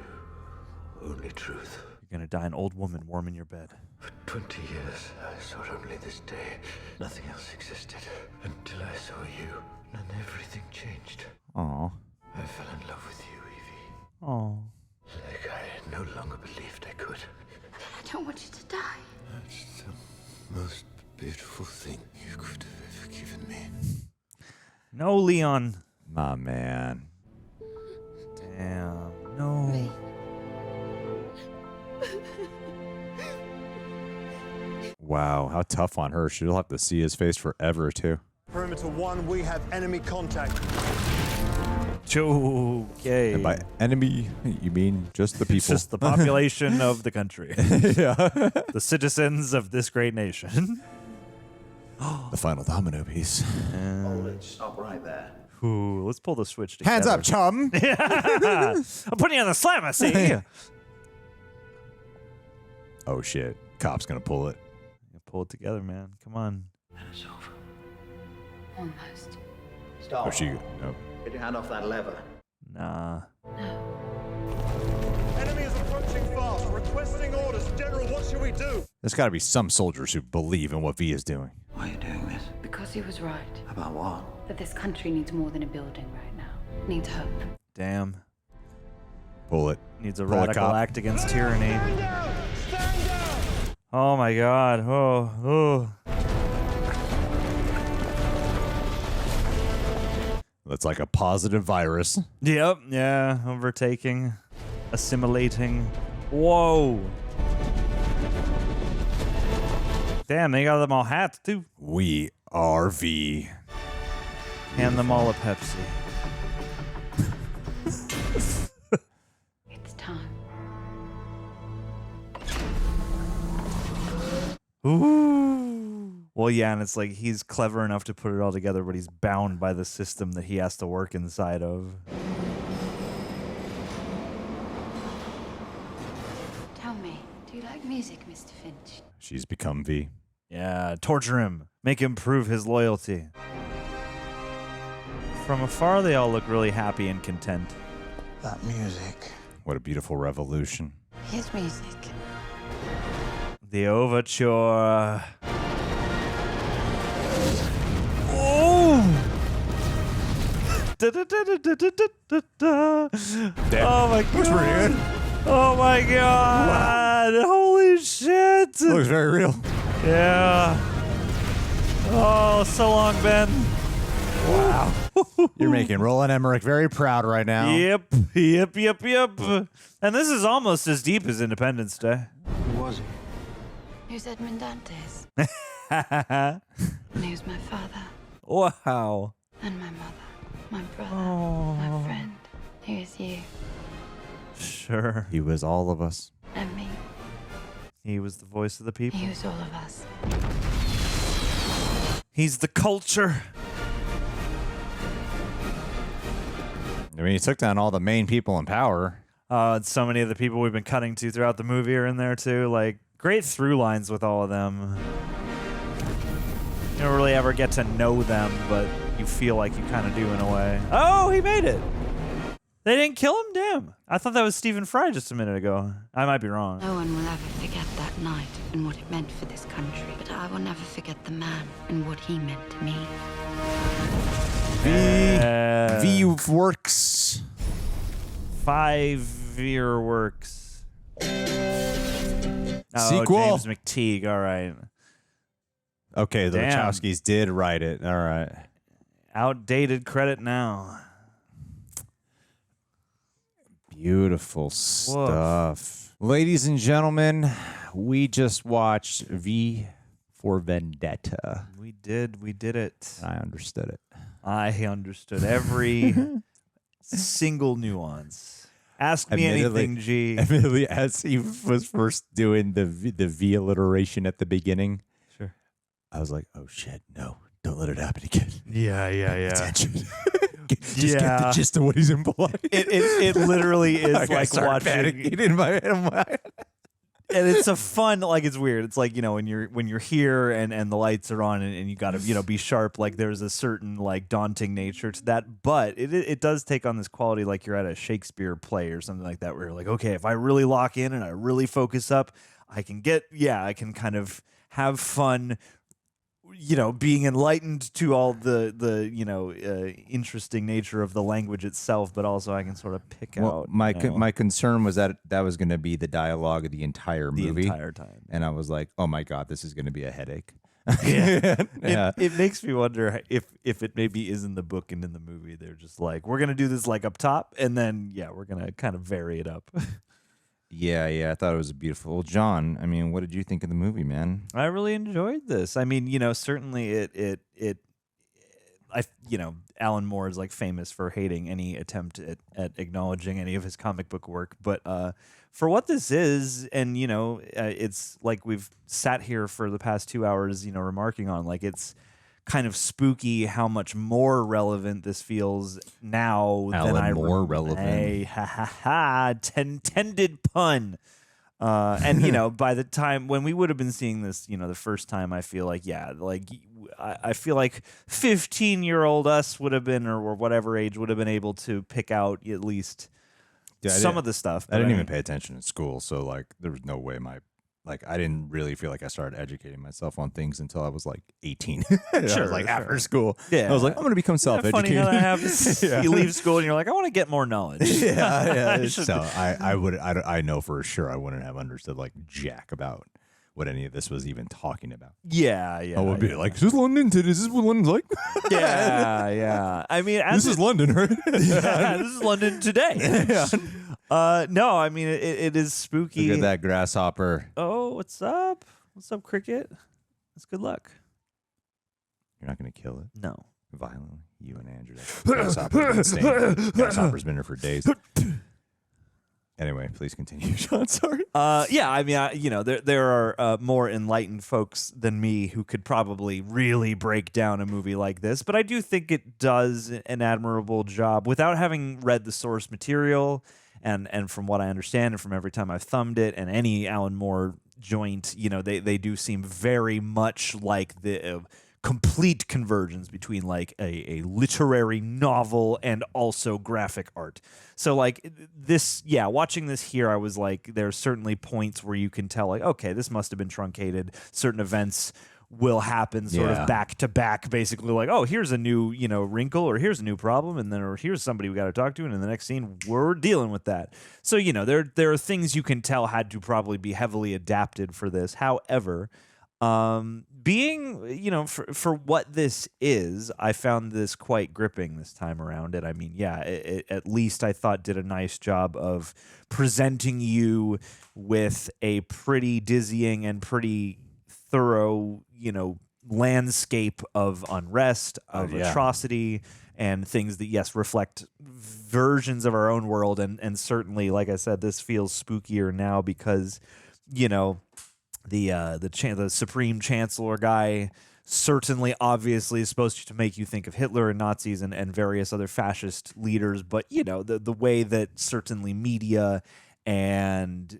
Only truth. You're gonna die an old woman warm in your bed. For 20 years, I sought only this day. Nothing else existed. Until I saw you. And everything changed. Aw. I fell in love with you, Evey. Aw. Like I no longer believed I could. I don't want you to die. That's the most beautiful thing you could have ever given me. No, Leon. My man. Damn. No. Wow, how tough on her. She'll have to see his face forever, too. Perimeter 1, we have enemy contact. Okay. And by enemy, you mean just the people. It's just the population of the country. Yeah. The citizens of this great nation. The final domino piece. Hold it. Stop right there. Ooh, let's pull the switch together. Hands up, chum. I'm putting you on the slammer, see? Oh, shit. Cop's gonna pull it. Pull it together, man. Come on. It's over. Almost. Stop. Oh, she... No. Get your hand off that lever. Nah. Enemy is approaching fast. Requesting orders. General, what should we do? There's gotta be some soldiers who believe in what V is doing. Why are you doing this? Because he was right. About what? That this country needs more than a building right now. Needs hope. Damn. Pull it. Needs a Pull it, radical cop. act against tyranny. Oh my god. Oh. That's like a positive virus. Yep. Yeah. Overtaking. Assimilating. Whoa. Damn, they got them all hats too. We are V. Hand them all a Pepsi. It's time. Ooh. Well, yeah, and it's like he's clever enough to put it all together, but he's bound by the system that he has to work inside of. Tell me, do you like music, Mr. Finch? She's become V. Yeah, torture him. Make him prove his loyalty. From afar, they all look really happy and content. That music. What a beautiful revolution. Here's music. The overture. Oh! Oh my god. Looks pretty good. Oh my god. Wow. Holy shit. Looks very real. Yeah. Oh, so long, Ben. Wow. You're making Roland Emmerich very proud right now. Yep. And this is almost as deep as Independence Day. Who was he? He was Edmund Dantes. Wow. And he was my father. And my mother. My brother. My friend. He was you. Sure. He was all of us. And me. He was the voice of the people. He was all of us. He's the culture. I mean, he took down all the main people in power. And so many of the people we've been cutting to throughout the movie are in there too. Like, great through lines with all of them. You don't really ever get to know them, but you feel like you kind of do in a way. Oh, he made it. They didn't kill him? Damn. I thought that was Stephen Fry just a minute ago. I might be wrong. No one will ever forget that night and what it meant for this country. But I will never forget the man and what he meant to me. V works. 5-year works. Sequel. James McTeigue. All right. Okay, the Damn. Wachowskis did write it. All right. Outdated credit now. Beautiful stuff. Ladies and gentlemen, we just watched V for Vendetta. We did it. I understood it. I understood every single nuance. Ask me anything, G. Admittedly, as he was first doing the V alliteration at the beginning, sure, I was like, "Oh shit, no! Don't let it happen again." Yeah. Attention. Just get the gist of what he's implying. It literally is like watching in my head. And it's a fun, like, it's weird. It's like, when you're here and the lights are on and you got to, be sharp. Like, there's a certain, like, daunting nature to that. But it does take on this quality like you're at a Shakespeare play or something like that, where you're like, okay, if I really lock in and I really focus up, I can kind of have fun, being enlightened to all the interesting nature of the language itself, but also I can sort of pick out. My concern was that was going to be the dialogue of the entire movie. The entire time. And I was like, oh my God, this is going to be a headache. Yeah. It makes me wonder if it maybe is in the book and in the movie. They're just like, we're going to do this like up top, and then, we're going to kind of vary it up. Yeah, I thought it was beautiful. Well, John, I mean, what did you think of the movie, man? I really enjoyed this. I mean, certainly Allan Moore is like famous for hating any attempt at acknowledging any of his comic book work, but for what this is, and it's like we've sat here for the past 2 hours, remarking on, like, it's kind of spooky how much more relevant this feels now than I more relevant. Hey, tended pun. And by the time when we would have been seeing this, the first time, I feel like I feel like 15-year-old us would have been, or whatever age would have been able to pick out at least some of the stuff. I didn't even pay attention in school, so like there was no way I didn't really feel like I started educating myself on things until I was like 18. Sure, after school. Yeah. I was like, I'm going to become self-educated. Funny how that happens. You leave school and you're like, I want to get more knowledge. So I know for sure I wouldn't have understood like jack about what any of this was even talking about. Yeah. I would be like, is this London today? Is this what London's like? Yeah. I mean, this is London, right? Yeah, this is London today. No, I mean, it is spooky. Look at that grasshopper. Oh, what's up? What's up, cricket? That's good luck. You're not going to kill it? No. Violently? You and Andrew. Grasshopper's been staying. Grasshopper's been here for days. Anyway, please continue, Sean. Sorry. Yeah, I mean, there are more enlightened folks than me who could probably really break down a movie like this, but I do think it does an admirable job without having read the source material. And from what I understand, and from every time I've thumbed it, and any Allan Moore joint, they do seem very much like the complete convergence between like a literary novel and also graphic art. So like this, watching this here, I was like, there's certainly points where you can tell like, okay, this must have been truncated. Certain events will happen sort of back to back, basically like, oh, here's a new, wrinkle, or here's a new problem, and then or here's somebody we got to talk to, and in the next scene we're dealing with that. So, there are things you can tell had to probably be heavily adapted for this. However, being, for what this is, I found this quite gripping this time around. And I mean, it at least I thought did a nice job of presenting you with a pretty dizzying and pretty thorough, landscape of unrest, of atrocity, and things that, yes, reflect versions of our own world. And certainly, like I said, this feels spookier now because, the Supreme Chancellor guy certainly obviously is supposed to make you think of Hitler and Nazis and various other fascist leaders. But, the way that certainly media and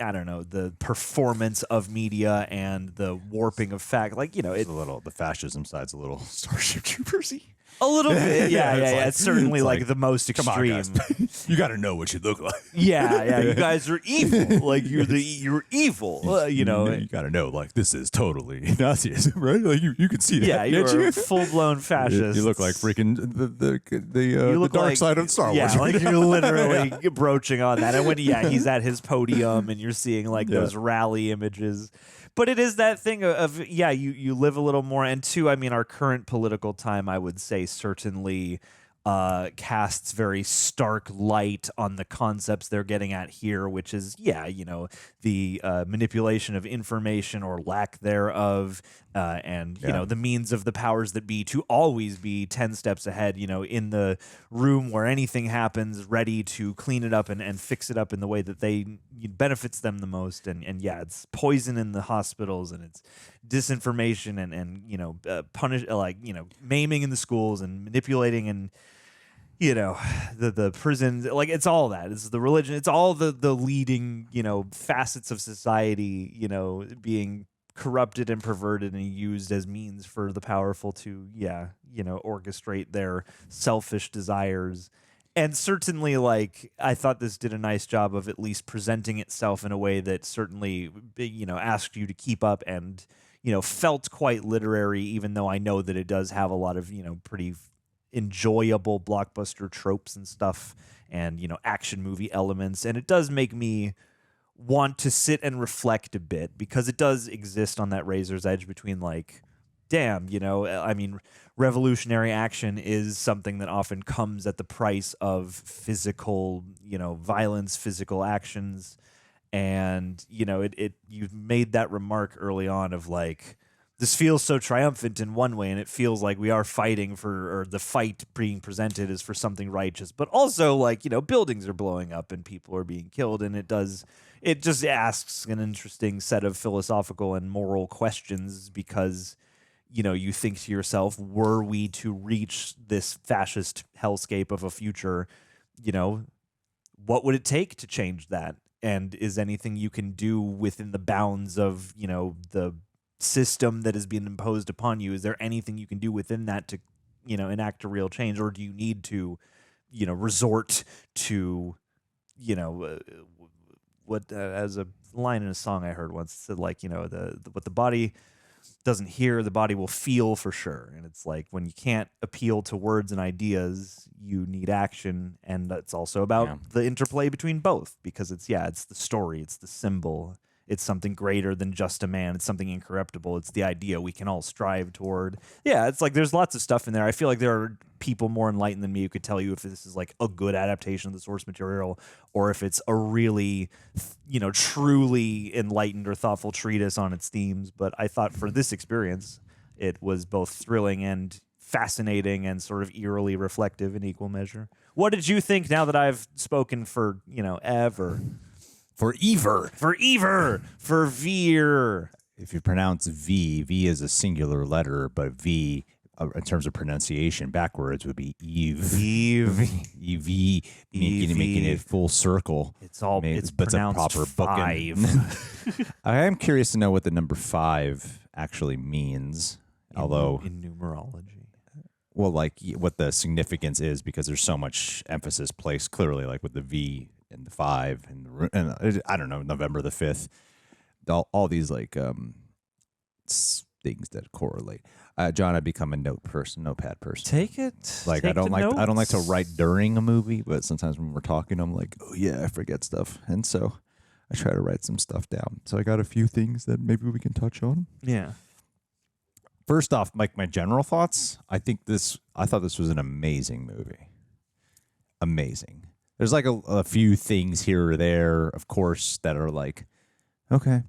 I don't know, the performance of media and the warping of fact, like, the fascism side's a little Starship Troopers-y. A little bit, yeah. It's certainly it's like the most extreme. Come on, guys. You got to know what you look like. Yeah. You guys are evil. Like you're evil. You got to know. Like this is totally Nazism, right? Like you can see that. Yeah, you're a full blown fascist. You look like freaking the dark side of Star Wars. Yeah, like you're literally broaching on that. And when he's at his podium and you're seeing like those rally images. But it is that thing of you live a little more. And two, I mean, our current political time, I would say, certainly casts very stark light on the concepts they're getting at here, which is, the manipulation of information or lack thereof, and, the means of the powers that be to always be 10 steps ahead, in the room where anything happens, ready to clean it up and fix it up in the way that benefits them the most. And it's poison in the hospitals, and it's disinformation and maiming in the schools and manipulating and the prisons, like it's all that. It's the religion, it's all the leading facets of society being corrupted and perverted and used as means for the powerful to orchestrate their selfish desires. And certainly, I thought this did a nice job of at least presenting itself in a way that certainly asked you to keep up and felt quite literary, even though I know that it does have a lot of pretty enjoyable blockbuster tropes and stuff, and action movie elements. And it does make me want to sit and reflect a bit, because it does exist on that razor's edge between revolutionary action is something that often comes at the price of physical violence, physical actions. And you've made that remark early on of this feels so triumphant in one way, and it feels like we are fighting for, or the fight being presented is for something righteous, but also buildings are blowing up and people are being killed. And it just asks an interesting set of philosophical and moral questions, because you think to yourself, were we to reach this fascist hellscape of a future, what would it take to change that? And is anything you can do within the bounds of the system that has been imposed upon you? Is there anything you can do within that to enact a real change, or do you need to resort to what as a line in a song I heard once said, what the body doesn't hear, the body will feel for sure. And it's when you can't appeal to words and ideas, you need action. And that's also about the interplay between both, because it's the story, it's the symbol. It's something greater than just a man. It's something incorruptible. It's the idea we can all strive toward. Yeah, it's there's lots of stuff in there. I feel like there are people more enlightened than me who could tell you if this is a good adaptation of the source material, or if it's a really, truly enlightened or thoughtful treatise on its themes. But I thought for this experience, it was both thrilling and fascinating and sort of eerily reflective in equal measure. What did you think, now that I've spoken for, ever? For Veer. If you pronounce V is a singular letter, but V, in terms of pronunciation, backwards would be Eve. Evey, making it full circle. It's pronounced proper 5. I am curious to know what the number 5 actually means. Although in numerology. Well, what the significance is, because there's so much emphasis placed clearly, with the V and the 5 and I don't know, November the 5th, all these things that correlate. John, I've become a notepad person. Take it. I don't like to write during a movie, but sometimes when we're talking, I'm like, oh yeah, I forget stuff, and so I try to write some stuff down. So I got a few things that maybe we can touch on. Yeah. First off, my general thoughts. I thought this was an amazing movie. Amazing. There's a few things here or there, of course, that are okay,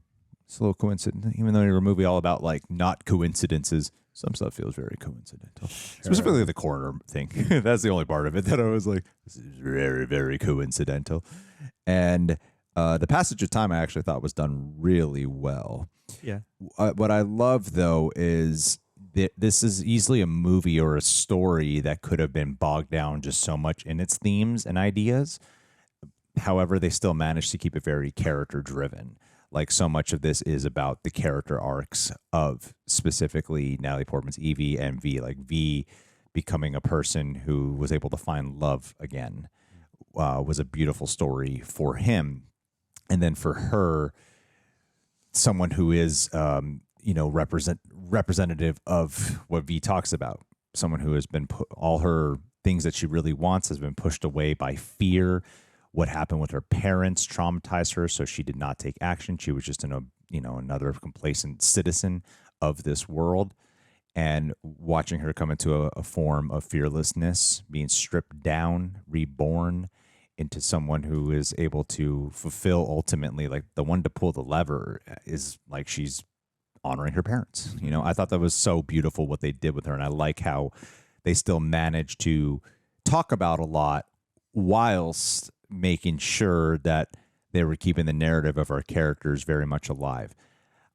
it's a little coincident. Even though you're a movie all about not coincidences, some stuff feels very coincidental. Sure. Specifically the coroner thing. That's the only part of it that I was this is very, very coincidental. And the passage of time I actually thought was done really well. Yeah. What I love, though, is this is easily a movie or a story that could have been bogged down just so much in its themes and ideas. However, they still managed to keep it very character-driven. So much of this is about the character arcs of specifically Natalie Portman's Evey and V. V becoming a person who was able to find love again was a beautiful story for him. And then for her, someone who is representative of what V talks about, someone who has been all her things that she really wants has been pushed away by fear. What happened with her parents traumatized her, so she did not take action. She was just another complacent citizen of this world. and watching her come into a form of fearlessness, being stripped down, reborn into someone who is able to fulfill ultimately, like the one to pull the lever is like she's honoring her parents. You know, I thought that was so beautiful what they did with her. And I like how they still managed to talk about a lot whilst making sure that they were keeping the narrative of our characters very much alive.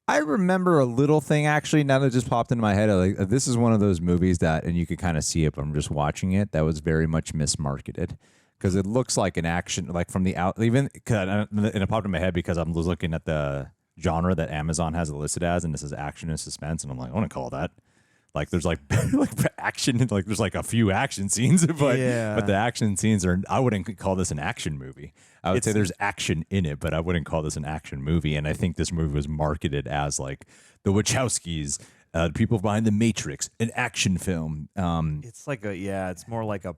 I remember a little thing, actually, now that just popped into my head. Like, this is one of those movies that, and you could kind of see it from just watching it, that was very much mismarketed. Because it looks like an action, like from the out, even, and it popped in my head because I'm looking at the genre that Amazon has it listed as, and this is action and suspense, and I'm like, I want to call that. Like, there's like action, like there's like a few action scenes, but the action scenes are, I wouldn't call this an action movie. I would say there's action in it, but I wouldn't call this an action movie. And I think this movie was marketed as like the Wachowskis, people behind The Matrix, an action film. It's like it's more like a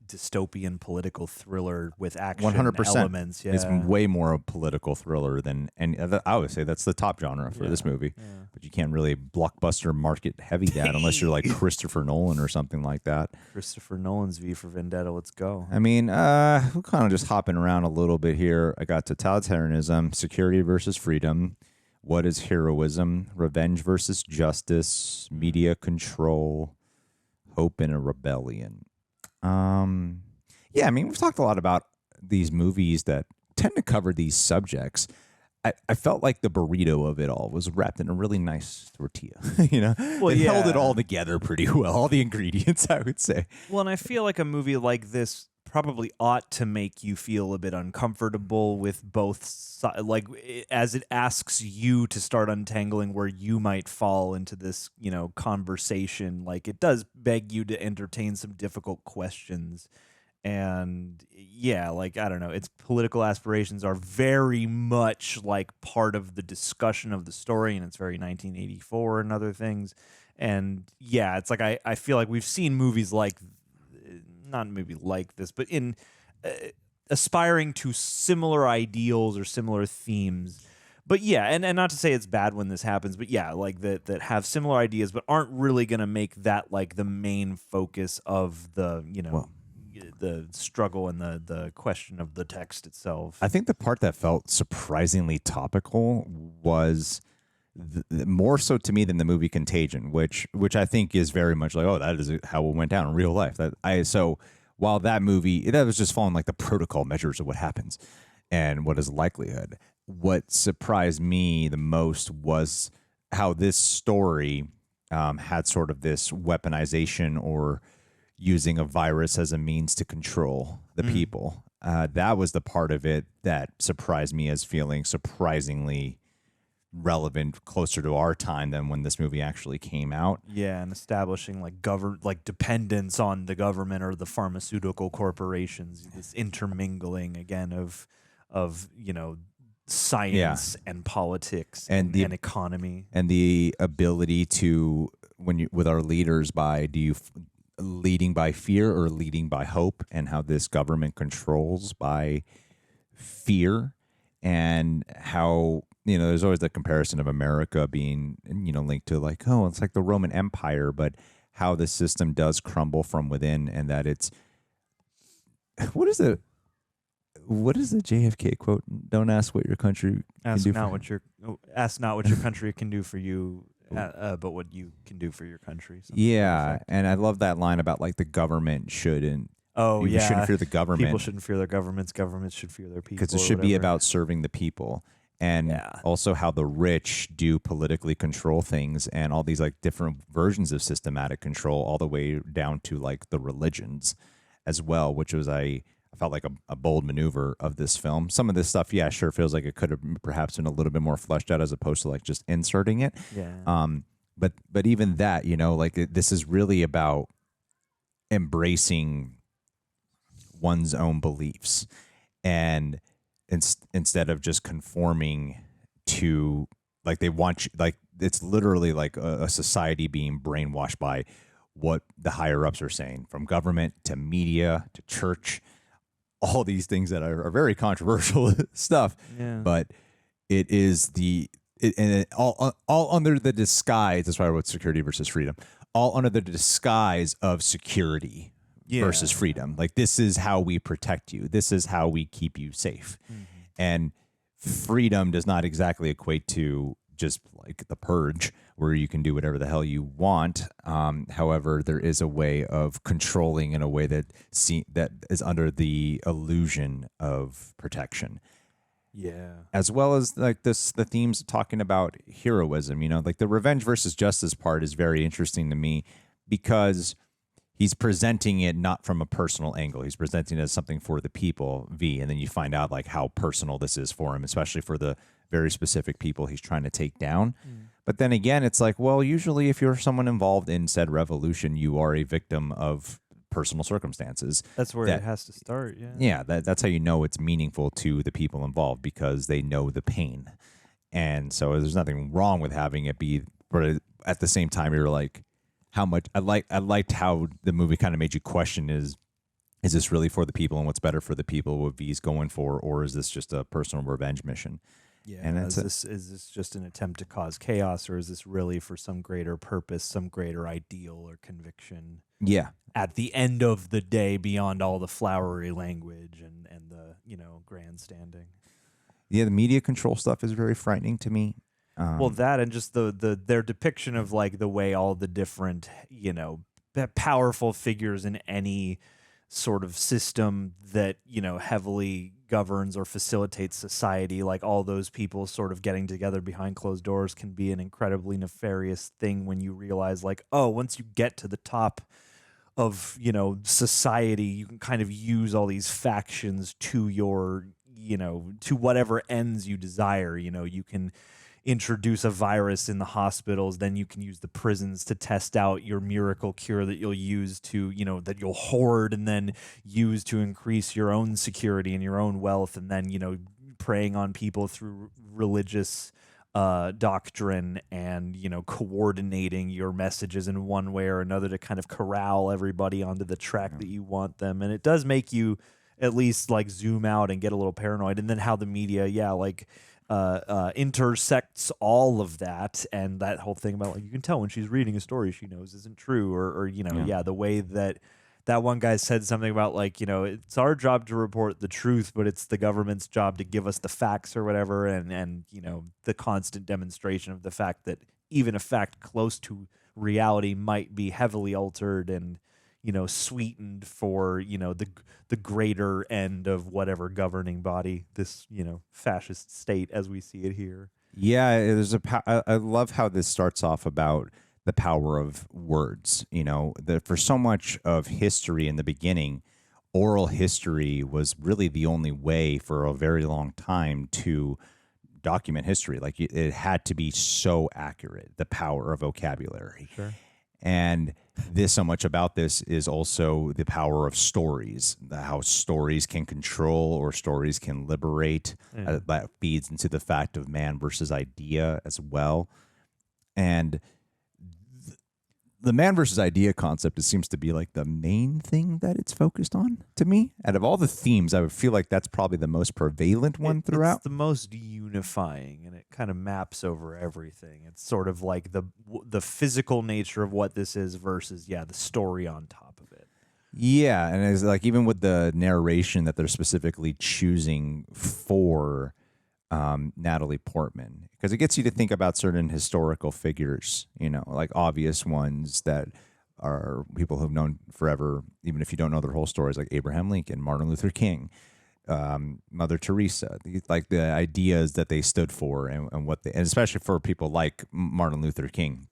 dystopian political thriller with action 100%. elements. Yeah. It's way more a political thriller than, and I would say that's the top genre for this movie. Yeah. But you can't really blockbuster market heavy that unless you're like Christopher Nolan or something like that. Christopher Nolan's V for Vendetta. Let's go. I mean, we're kind of just hopping around a little bit here. I got totalitarianism, security versus freedom. What is heroism? Revenge versus justice. Media control. Hope in a rebellion. Yeah, I mean, we've talked a lot about these movies that tend to cover these subjects. I felt like the burrito of it all was wrapped in a really nice tortilla, you know? Well, it held it all together pretty well, all the ingredients, I would say. Well, and I feel like a movie like this probably ought to make you feel a bit uncomfortable with both sides, like as it asks you to start untangling where you might fall into this, you know, conversation. Like, it does beg you to entertain some difficult questions. And yeah, like, I don't know, its political aspirations are very much like part of the discussion of the story, and it's very 1984 and other things. And yeah, it's like I feel like we've seen movies like, not maybe like this, but in aspiring to similar ideals or similar themes. But yeah, and not to say it's bad when this happens, but yeah, like that have similar ideas but aren't really going to make that like the main focus of the, you know, the struggle and the question of the text itself. I think the part that felt surprisingly topical was more so to me than the movie Contagion, which I think is very much like, oh, that is how it went down in real life. So while that movie, that was just following like the protocol measures of what happens and what is likelihood. What surprised me the most was how this story had sort of this weaponization or using a virus as a means to control the people. That was the part of it that surprised me as feeling surprisingly relevant, closer to our time than when this movie actually came out. Yeah, and establishing like dependence on the government or the pharmaceutical corporations, this intermingling again of you know, science and politics and economy, and the ability to, when you with our leaders, leading by fear or leading by hope, and how this government controls by fear, and how, you know, there's always the comparison of America being, you know, linked to like, oh, it's like the Roman Empire, but how the system does crumble from within, and that it's, what is the JFK quote? Don't ask what your country ask can do not what your country can do for you, but what you can do for your country. Yeah, and I love that line about like the government shouldn't. Oh, you shouldn't fear the government. People shouldn't fear their governments. Governments should fear their people. Because it should be about serving the people. And also how the rich do politically control things, and all these like different versions of systematic control, all the way down to like the religions as well, which was I felt like a bold maneuver of this film. Some of this stuff, yeah, sure feels like it could have perhaps been a little bit more fleshed out as opposed to like just inserting it. Yeah. But even that, you know, like this is really about embracing one's own beliefs, and instead of just conforming to, like, they want you, like, it's literally like a society being brainwashed by what the higher ups are saying, from government to media to church, all these things that are very controversial stuff. Yeah. But it is all under the disguise. That's why I wrote security versus freedom. All under the disguise of security versus freedom. Like, this is how we protect you. This is how we keep you safe. And freedom does not exactly equate to just like the purge, where you can do whatever the hell you want. However, there is a way of controlling in a way that is under the illusion of protection. Yeah. As well as like the themes talking about heroism, like the revenge versus justice part is very interesting to me because he's presenting it not from a personal angle. He's presenting it as something for the people, V, and then you find out like how personal this is for him, especially for the very specific people he's trying to take down. But then again, it's like, well, usually if you're someone involved in said revolution, you are a victim of personal circumstances. That's where it has to start. Yeah. Yeah. That's how you know it's meaningful to the people involved, because they know the pain. And so there's nothing wrong with having it be, but at the same time, you're like, how much I liked how the movie kind of made you question is this really for the people and what's better for the people, what V's going for, or is this just a personal revenge mission? Yeah, and is this just an attempt to cause chaos, or is this really for some greater purpose, some greater ideal or conviction? Yeah. At the end of the day, beyond all the flowery language and the grandstanding. Yeah, the media control stuff is very frightening to me. Well, that and just their depiction of like the way all the different powerful figures in any sort of system that heavily governs or facilitates society, like all those people sort of getting together behind closed doors, can be an incredibly nefarious thing when you realize like, oh, once you get to the top of society, you can kind of use all these factions to your to whatever ends you desire. You can introduce a virus in the hospitals, then you can use the prisons to test out your miracle cure that you'll use to, that you'll hoard and then use to increase your own security and your own wealth, and then, preying on people through religious doctrine and, coordinating your messages in one way or another to kind of corral everybody onto the track that you want them. And it does make you at least like zoom out and get a little paranoid. And then how the media, intersects all of that, and that whole thing about like you can tell when she's reading a story she knows isn't true, or the way that one guy said something about like it's our job to report the truth, but it's the government's job to give us the facts or whatever, and the constant demonstration of the fact that even a fact close to reality might be heavily altered and sweetened for the greater end of whatever governing body, this fascist state as we see it here. Yeah, there's I love how this starts off about the power of words. For so much of history in the beginning, oral history was really the only way for a very long time to document history. Like it had to be so accurate. The power of vocabulary. Sure. And so much about this is also the power of stories, how stories can control or stories can liberate. That feeds into the fact of man versus idea as well. And the man versus idea concept, it seems to be like the main thing that it's focused on to me. Out of all the themes, I would feel like that's probably the most prevalent one throughout. It's the most unifying, and it kind of maps over everything. It's sort of like the physical nature of what this is versus, the story on top of it. Yeah, and it's like even with the narration that they're specifically choosing for Natalie Portman, because it gets you to think about certain historical figures, like obvious ones that are people who've known forever, even if you don't know their whole stories, like Abraham Lincoln, Martin Luther King, Mother Teresa, like the ideas that they stood for and and especially for people like Martin Luther King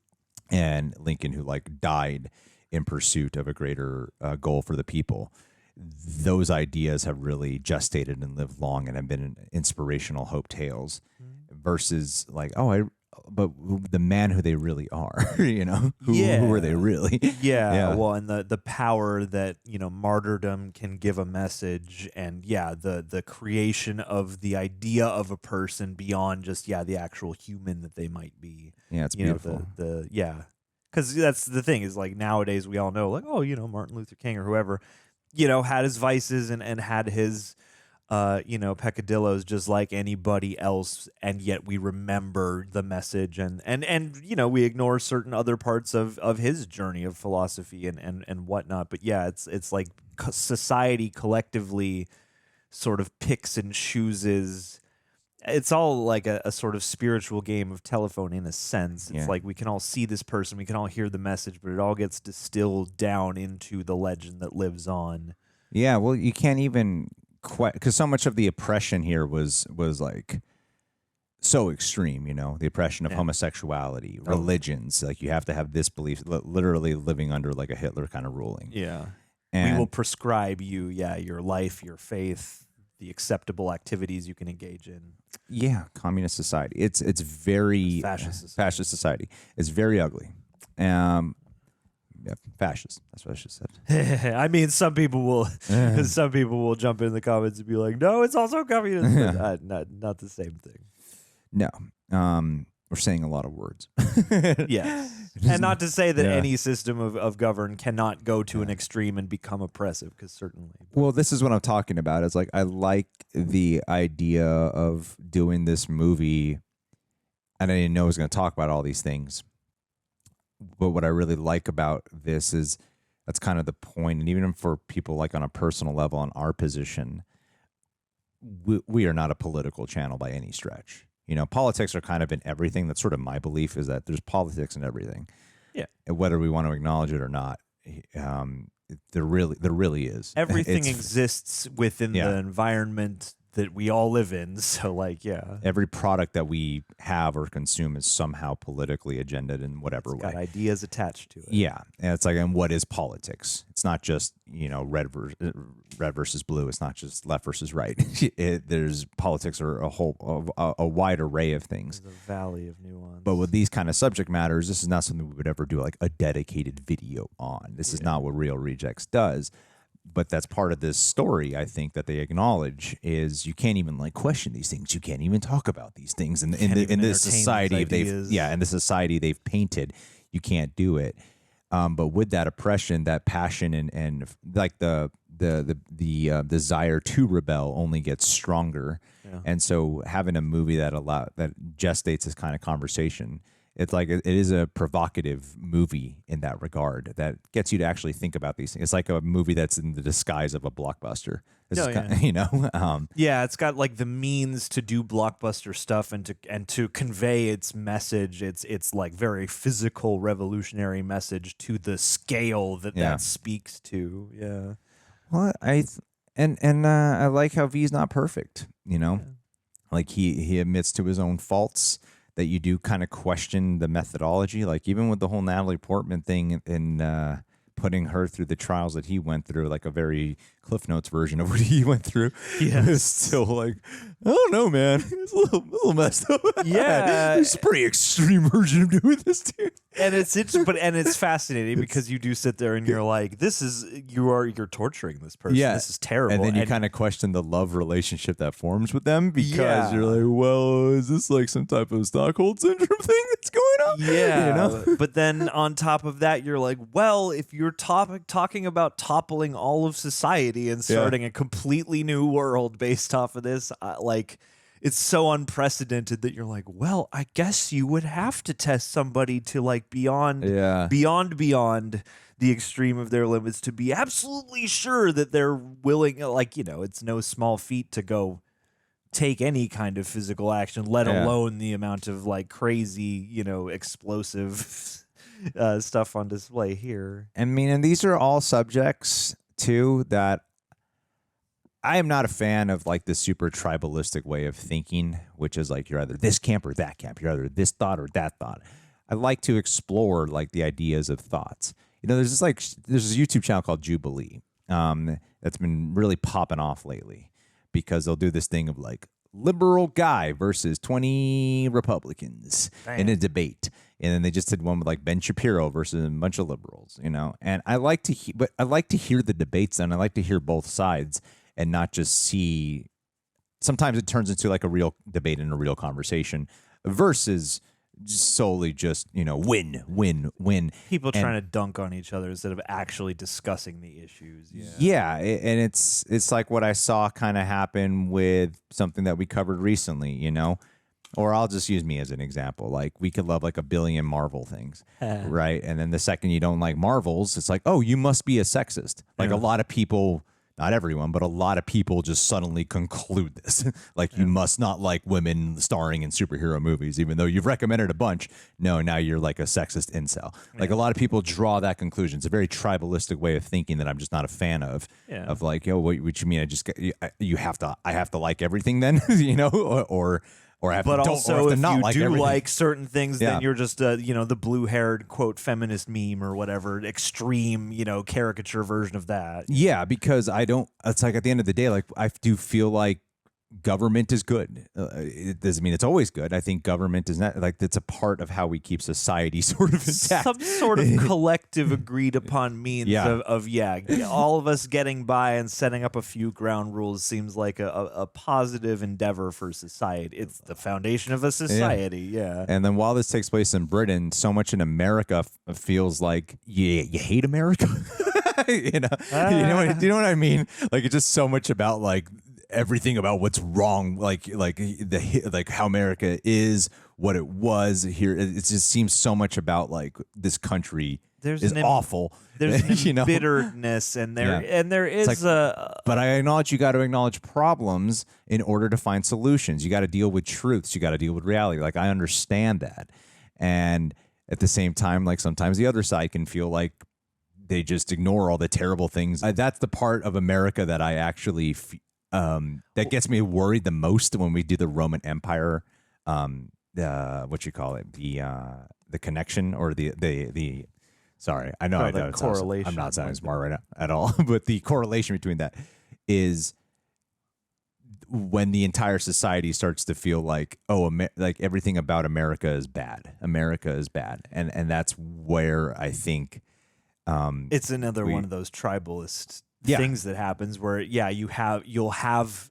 and Lincoln, who like died in pursuit of a greater goal for the people. Those ideas have really gestated and lived long and have been inspirational hope tales versus like, but the man who they really are, who are they really? Yeah. Well, and the power that, martyrdom can give a message, and the creation of the idea of a person beyond just, the actual human that they might be. Yeah, it's beautiful. Because that's the thing is like nowadays we all know like, Martin Luther King or whoever, had his vices and had his peccadillos just like anybody else, and yet we remember the message, and we ignore certain other parts of his journey of philosophy and whatnot. But yeah, it's like society collectively sort of picks and chooses. It's all like a sort of spiritual game of telephone in a sense. It's like we can all see this person, we can all hear the message, but it all gets distilled down into the legend that lives on. Yeah, well, you can't even quite, because so much of the oppression here was like so extreme, the oppression of homosexuality, religions. Like you have to have this belief, literally living under like a Hitler kind of ruling. Yeah. And we will prescribe you, your life, your faith, the acceptable activities you can engage in. Yeah, communist society. It's very fascist society. It's very ugly. Yeah, fascist. That's what I should have said. I mean, some people will jump in the comments and be like, "No, it's also communist." But, not the same thing. No, we're saying a lot of words. Yes, and not to say that any system of govern cannot go to an extreme and become oppressive, because certainly. Well, this is what I'm talking about. It's like I like the idea of doing this movie, and I didn't know I was going to talk about all these things. But what I really like about this is that's kind of the point, and even for people like on a personal level, on our position, we are not a political channel by any stretch. Politics are kind of in everything. That's sort of my belief, is that there's politics in everything. Yeah. And whether we want to acknowledge it or not, there really is. Everything exists within the environment that we all live in. So every product that we have or consume is somehow politically agendaed in whatever way. Got ideas attached to it. Yeah. And it's like, and what is politics? It's not just, red versus blue. It's not just left versus right. There's politics are a wide array of things. There's a valley of nuance. But with these kind of subject matters, this is not something we would ever do like a dedicated video on. This is not what Real Rejects does. But that's part of this story, I think, that they acknowledge is you can't even question these things. You can't even talk about these things in this society in the society they've painted. You can't do it. But with that oppression, that passion, and like the desire to rebel only gets stronger. Yeah. And so having a movie that gestates this kind of conversation, it's like it is a provocative movie in that regard that gets you to actually think about these things. It's like a movie that's in the disguise of a blockbuster. It's got like the means to do blockbuster stuff and to convey its message. It's like very physical, revolutionary message to the scale that speaks to. Yeah. Well, I like how V's not perfect. Like he admits to his own faults. That you do kind of question the methodology, like even with the whole Natalie Portman thing and putting her through the trials that he went through, like a very Cliff Notes version of what he went through. Yeah, it's still like, I don't know, man. It's a little messed up. Yeah, it's a pretty extreme version of doing this too. And it's fascinating because you do sit there and you're like, you're torturing this person. Yeah. This is terrible. And then you kind of question the love relationship that forms with them because you're like, well, is this like some type of Stockholm syndrome thing that's going on? Yeah. But then on top of that, you're like, well, if you're talking about toppling all of society and starting a completely new world based off of this, it's so unprecedented that you're like, well, I guess you would have to test somebody to like beyond the extreme of their limits to be absolutely sure that they're willing. It's no small feat to go take any kind of physical action, let alone the amount of like crazy, explosive stuff on display here. I mean, and these are all subjects too that I am not a fan of like the super tribalistic way of thinking, which is like you're either this camp or that camp. You're either this thought or that thought. I like to explore like the ideas of thoughts. There's this YouTube channel called Jubilee that's been really popping off lately because they'll do this thing of like liberal guy versus 20 Republicans in a debate. And then they just did one with like Ben Shapiro versus a bunch of liberals, and I like to hear the debates and I like to hear both sides. And not just see, sometimes it turns into like a real debate and a real conversation versus solely just, win, win, win. People trying to dunk on each other instead of actually discussing the issues. And it's like what I saw kind of happen with something that we covered recently, or I'll just use me as an example. Like, we could love like a billion Marvel things, right? And then the second you don't like Marvels, it's like, oh, you must be a sexist. Like a lot of people, not everyone, but a lot of people just suddenly conclude this. Like, you must not like women starring in superhero movies, even though you've recommended a bunch. No, now you're like a sexist incel. Like, a lot of people draw that conclusion. It's a very tribalistic way of thinking that I'm just not a fan of. Of like, what you mean? I have to like everything then, or I have but to also, or have to if not you like do everything. like certain things, then you're just, the blue-haired, quote, feminist meme or whatever, extreme, caricature version of that. Yeah, because it's like at the end of the day, like, I do feel like government is good. It doesn't mean it's always good. I think government is not, like, it's a part of how we keep society sort of intact. Some sort of collective agreed upon means of all of us getting by and setting up a few ground rules seems like a positive endeavor for society. It's the foundation of a society. And then while this takes place in Britain, so much in America feels like you hate America. you know what I mean? Like, it's just so much about like everything about what's wrong, like how America is, what it was here. It just seems so much about like this country is awful. There's an bitterness, and there is but I acknowledge you got to acknowledge problems in order to find solutions. You got to deal with truths. You got to deal with reality. Like, I understand that, and at the same time, like, sometimes the other side can feel like they just ignore all the terrible things. That's the part of America that I actually that gets me worried the most when we do the Roman Empire, what you call it, the connection or the sorry, I know the correlation. I'm not sounding smart right now at all, but the correlation between that is when the entire society starts to feel like, like everything about America is bad. America is bad, and that's where I think it's another one of those tribalist things that happens where you'll have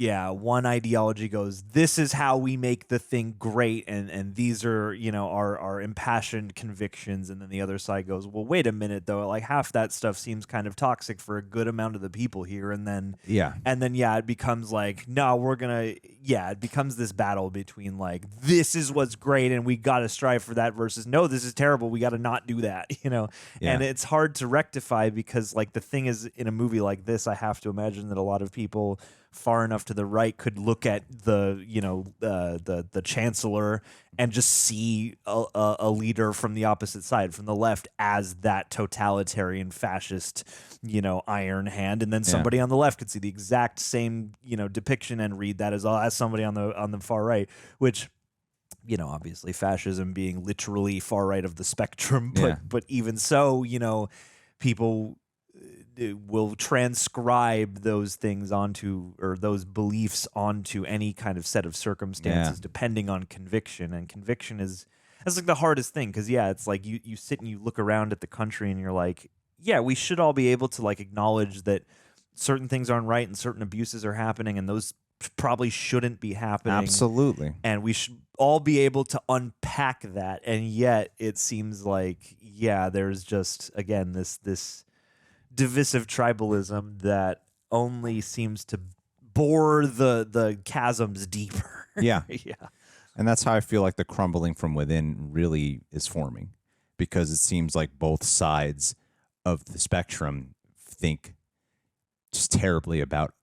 one ideology goes, this is how we make the thing great, and these are our impassioned convictions, and then the other side goes, well, wait a minute though, like half that stuff seems kind of toxic for a good amount of the people here, and then it becomes like, no, it becomes this battle between like, this is what's great and we got to strive for that, versus no, this is terrible, we got to not do that, and it's hard to rectify, because like the thing is, in a movie like this, I have to imagine that a lot of people far enough to the right could look at the chancellor and just see a leader from the opposite side, from the left, as that totalitarian fascist, iron hand, and then somebody on the left could see the exact same depiction and read that as somebody on the far right, which, obviously fascism being literally far right of the spectrum, but even so, people will transcribe those things onto, or those beliefs onto, any kind of set of circumstances depending on conviction. And conviction that's like the hardest thing, because it's like you sit and you look around at the country and you're like, we should all be able to like acknowledge that certain things aren't right and certain abuses are happening, and those probably shouldn't be happening. Absolutely. And we should all be able to unpack that, and yet it seems like there's just, again, this divisive tribalism that only seems to bore the chasms deeper. And that's how I feel like the crumbling from within really is forming, because it seems like both sides of the spectrum think just terribly about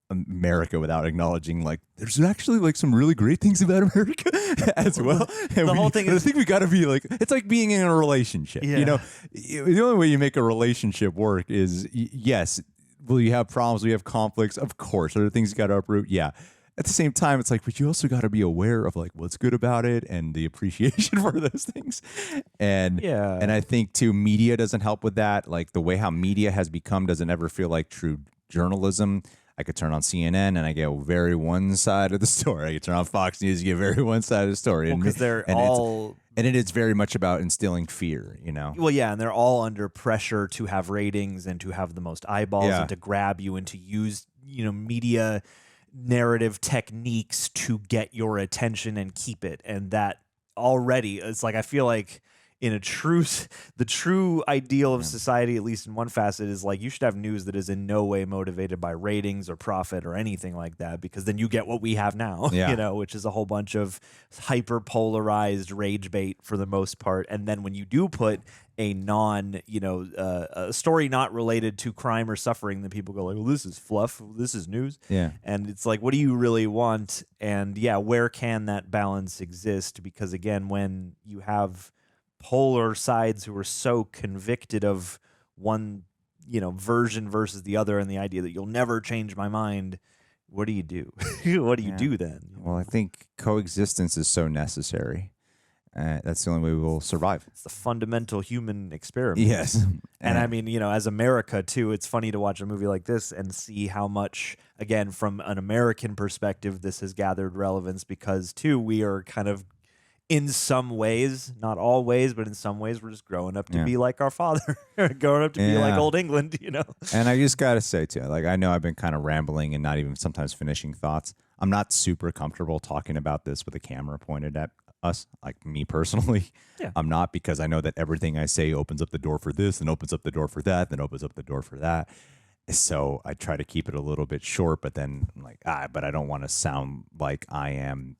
America without acknowledging like there's actually like some really great things about America as well. And whole thing I think we got to be like, it's like being in a relationship. The only way you make a relationship work is yes, will you have problems? Will you have conflicts? Of course. Are there things you got to uproot? Yeah. At the same time, it's like, but you also got to be aware of like what's good about it and the appreciation for those things. And I think too, media doesn't help with that. Like the way how media has become doesn't ever feel like true journalism. I could turn on CNN and I get very one side of the story. I could turn on Fox News and get very one side of the story. Because they're all... And it is very much about instilling fear, Well, and they're all under pressure to have ratings and to have the most eyeballs and to grab you and to use, media narrative techniques to get your attention and keep it. And that already, it's like, I feel like in the true ideal of society, at least in one facet, is like you should have news that is in no way motivated by ratings or profit or anything like that, because then you get what we have now, which is a whole bunch of hyper polarized rage bait for the most part. And then when you do put a a story not related to crime or suffering, then people go like, well, this is fluff, this is news. Yeah. And it's like, what do you really want? And where can that balance exist? Because again, when you have polar sides who are so convicted of one, version versus the other, and the idea that you'll never change my mind, what do you do? What do you do then? Well, I think coexistence is so necessary. That's the only way we will survive. It's the fundamental human experiment. Yes. And I mean, as America too, it's funny to watch a movie like this and see how much, again, from an American perspective, this has gathered relevance, because too, we are kind of, in some ways, not all ways, but in some ways, we're just growing up to be like our father, growing up to be like old England, And I just got to say, too, like, I know I've been kind of rambling and not even sometimes finishing thoughts. I'm not super comfortable talking about this with a camera pointed at us, like me personally. Yeah. I'm not, because I know that everything I say opens up the door for this and opens up the door for that and opens up the door for that. So I try to keep it a little bit short, but then I'm like, but I don't want to sound like I am,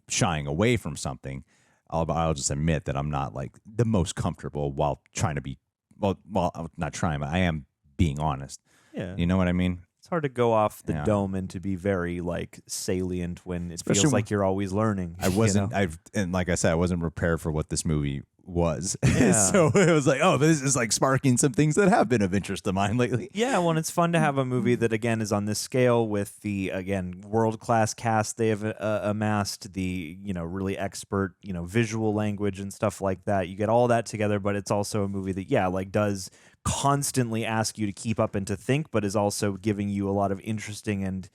shying away from something. I'll just admit that I'm not like the most comfortable while trying to be, well, not trying, but I am being honest. Yeah. You know what I mean? It's hard to go off the dome and to be very like salient when it feels like you're always learning. I wasn't, and like I said, I wasn't prepared for what this movie was. Yeah. So it was like, this is like sparking some things that have been of interest to mine lately. Yeah, well, it's fun to have a movie that, again, is on this scale with the, again, world-class cast they have amassed, the, really expert, visual language and stuff like that. You get all that together, but it's also a movie that, does constantly ask you to keep up and to think, but is also giving you a lot of interesting and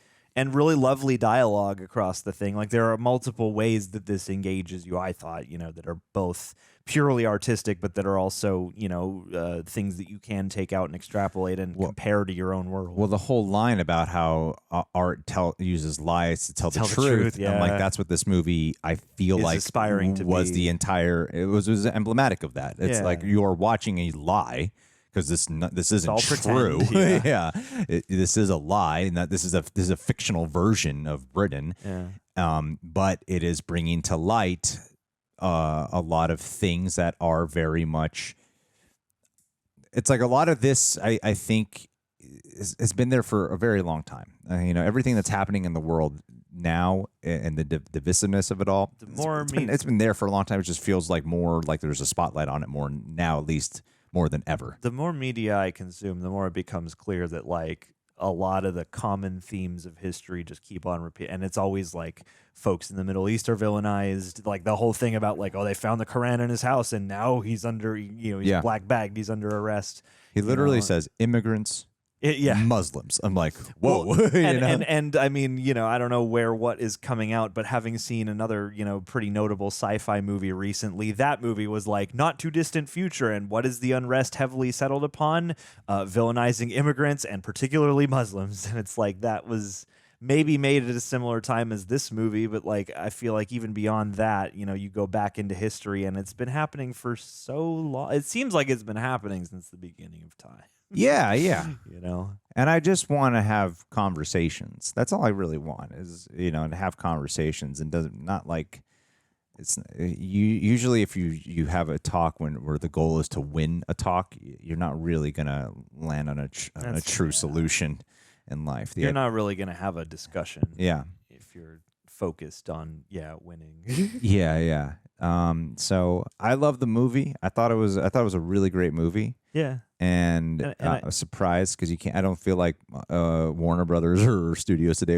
really lovely dialogue across the thing. Like, there are multiple ways that this engages you, I thought, that are both purely artistic, but that are also, things that you can take out and extrapolate and compare to your own world. Well, the whole line about how art uses lies to tell the truth. Yeah. I'm like, that's what this movie, I feel like, aspiring to was be. the entire, it was emblematic of that. It's like you're watching a lie, because this isn't all true. pretend, yeah. This is a lie, and that this is a fictional version of Britain. Yeah. But it is bringing to light a lot of things that are very much. It's like a lot of this, I think, has been there for a very long time. Everything that's happening in the world now and the divisiveness of it all. It's been there for a long time. It just feels like more like there's a spotlight on it more now, at least more than ever. The more media I consume, the more it becomes clear that a lot of the common themes of history just keep on repeating. And it's always like folks in the Middle East are villainized. Like the whole thing about they found the Quran in his house and now he's under, he's black bagged, he's under arrest. He literally says immigrants, Muslims. I'm like, whoa. Well, and I mean, I don't know what is coming out, but having seen another, pretty notable sci-fi movie recently, that movie was like not too distant future. And what is the unrest heavily settled upon? Villainizing immigrants and particularly Muslims. And it's like, that was maybe made at a similar time as this movie, but I feel like even beyond that, you go back into history and it's been happening for so long. It seems like it's been happening since the beginning of time. Yeah. And I just want to have conversations. That's all I really want is, to have conversations, and not like it's usually if you have a talk where the goal is to win a talk, you're not really going to land on a true solution in life. You're not really going to have a discussion. Yeah. If you're focused on, winning. Yeah. So I love the movie. I thought it was a really great movie. Yeah. And I was surprised because I don't feel like Warner Brothers or studios today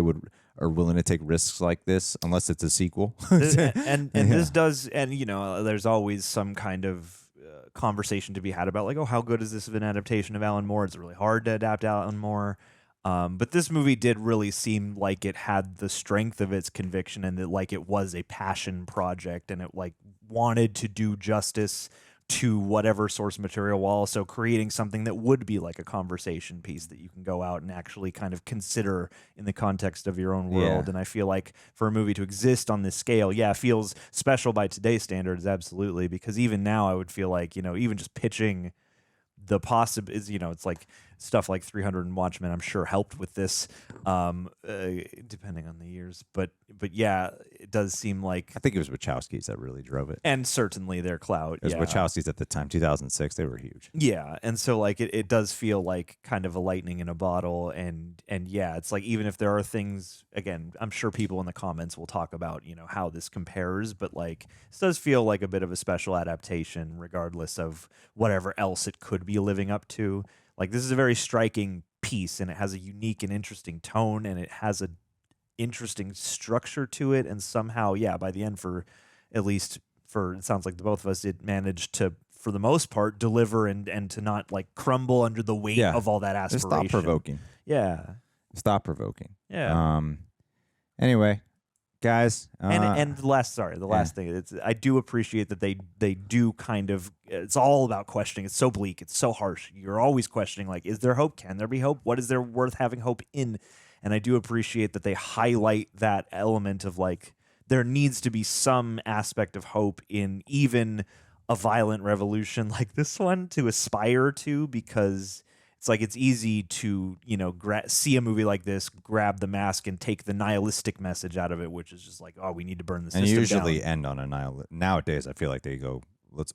are willing to take risks like this unless it's a sequel. This does, and there's always some kind of conversation to be had about how good is this of an adaptation of Allan Moore? It's really hard to adapt Allan Moore. But this movie did really seem like it had the strength of its conviction and that it was a passion project and it wanted to do justice to whatever source material while also creating something that would be like a conversation piece that you can go out and actually kind of consider in the context of your own world. Yeah. And I feel like for a movie to exist on this scale, yeah, it feels special by today's standards, absolutely, because even now I would feel like, even just pitching the possible is, it's like stuff like 300 and Watchmen, I'm sure helped with this, depending on the years. But yeah, it does seem like I think it was Wachowskis that really drove it. And certainly their clout. It was Yeah. Wachowskis at the time, 2006. They were huge. Yeah, and so like it does feel like kind of a lightning in a bottle, and yeah, it's like even if there are things, again, I'm sure people in the comments will talk about how this compares, but like this does feel like a bit of a special adaptation, regardless of whatever else it could be living up to. Like this is a very striking piece, and it has a unique and interesting tone, and it has a interesting structure to it, and somehow, yeah, by the end, at least it sounds like the both of us did manage to, for the most part, deliver and to not like crumble under the weight of all that aspiration. It's thought-provoking. Yeah. It's thought-provoking. Yeah. Anyway, guys. And the last thing, I do appreciate that they do kind of, it's all about questioning. It's so bleak. It's so harsh. You're always questioning, like, is there hope? Can there be hope? What is there worth having hope in? And I do appreciate that they highlight that element of like, there needs to be some aspect of hope in even a violent revolution like this one to aspire to, because it's like it's easy to, see a movie like this, grab the mask, and take the nihilistic message out of it, which is just like, oh, we need to burn the system down. And usually down. end on a nihilist. Nowadays, I feel like they go,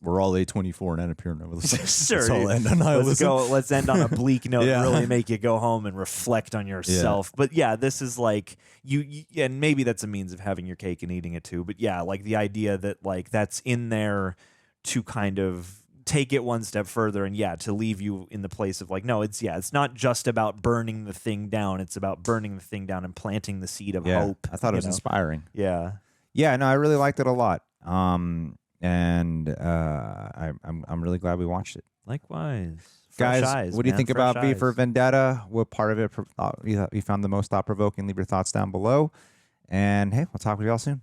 we're all A24 and Annapurna. Let's all end on nihilism. Let's end on a bleak note and really make you go home and reflect on yourself. Yeah. But yeah, this is like you, and maybe that's a means of having your cake and eating it too. But yeah, like the idea that like that's in there to kind of take it one step further, and to leave you in the place of like, no, it's not just about burning the thing down. It's about burning the thing down and planting the seed of hope. I thought it was inspiring. Yeah. Yeah, no, I really liked it a lot. And I'm really glad we watched it. Likewise. Guys, eyes, what do you think Fresh about V eyes. for Vendetta? What part of it you found the most thought-provoking? Leave your thoughts down below. And hey, we'll talk with y'all soon.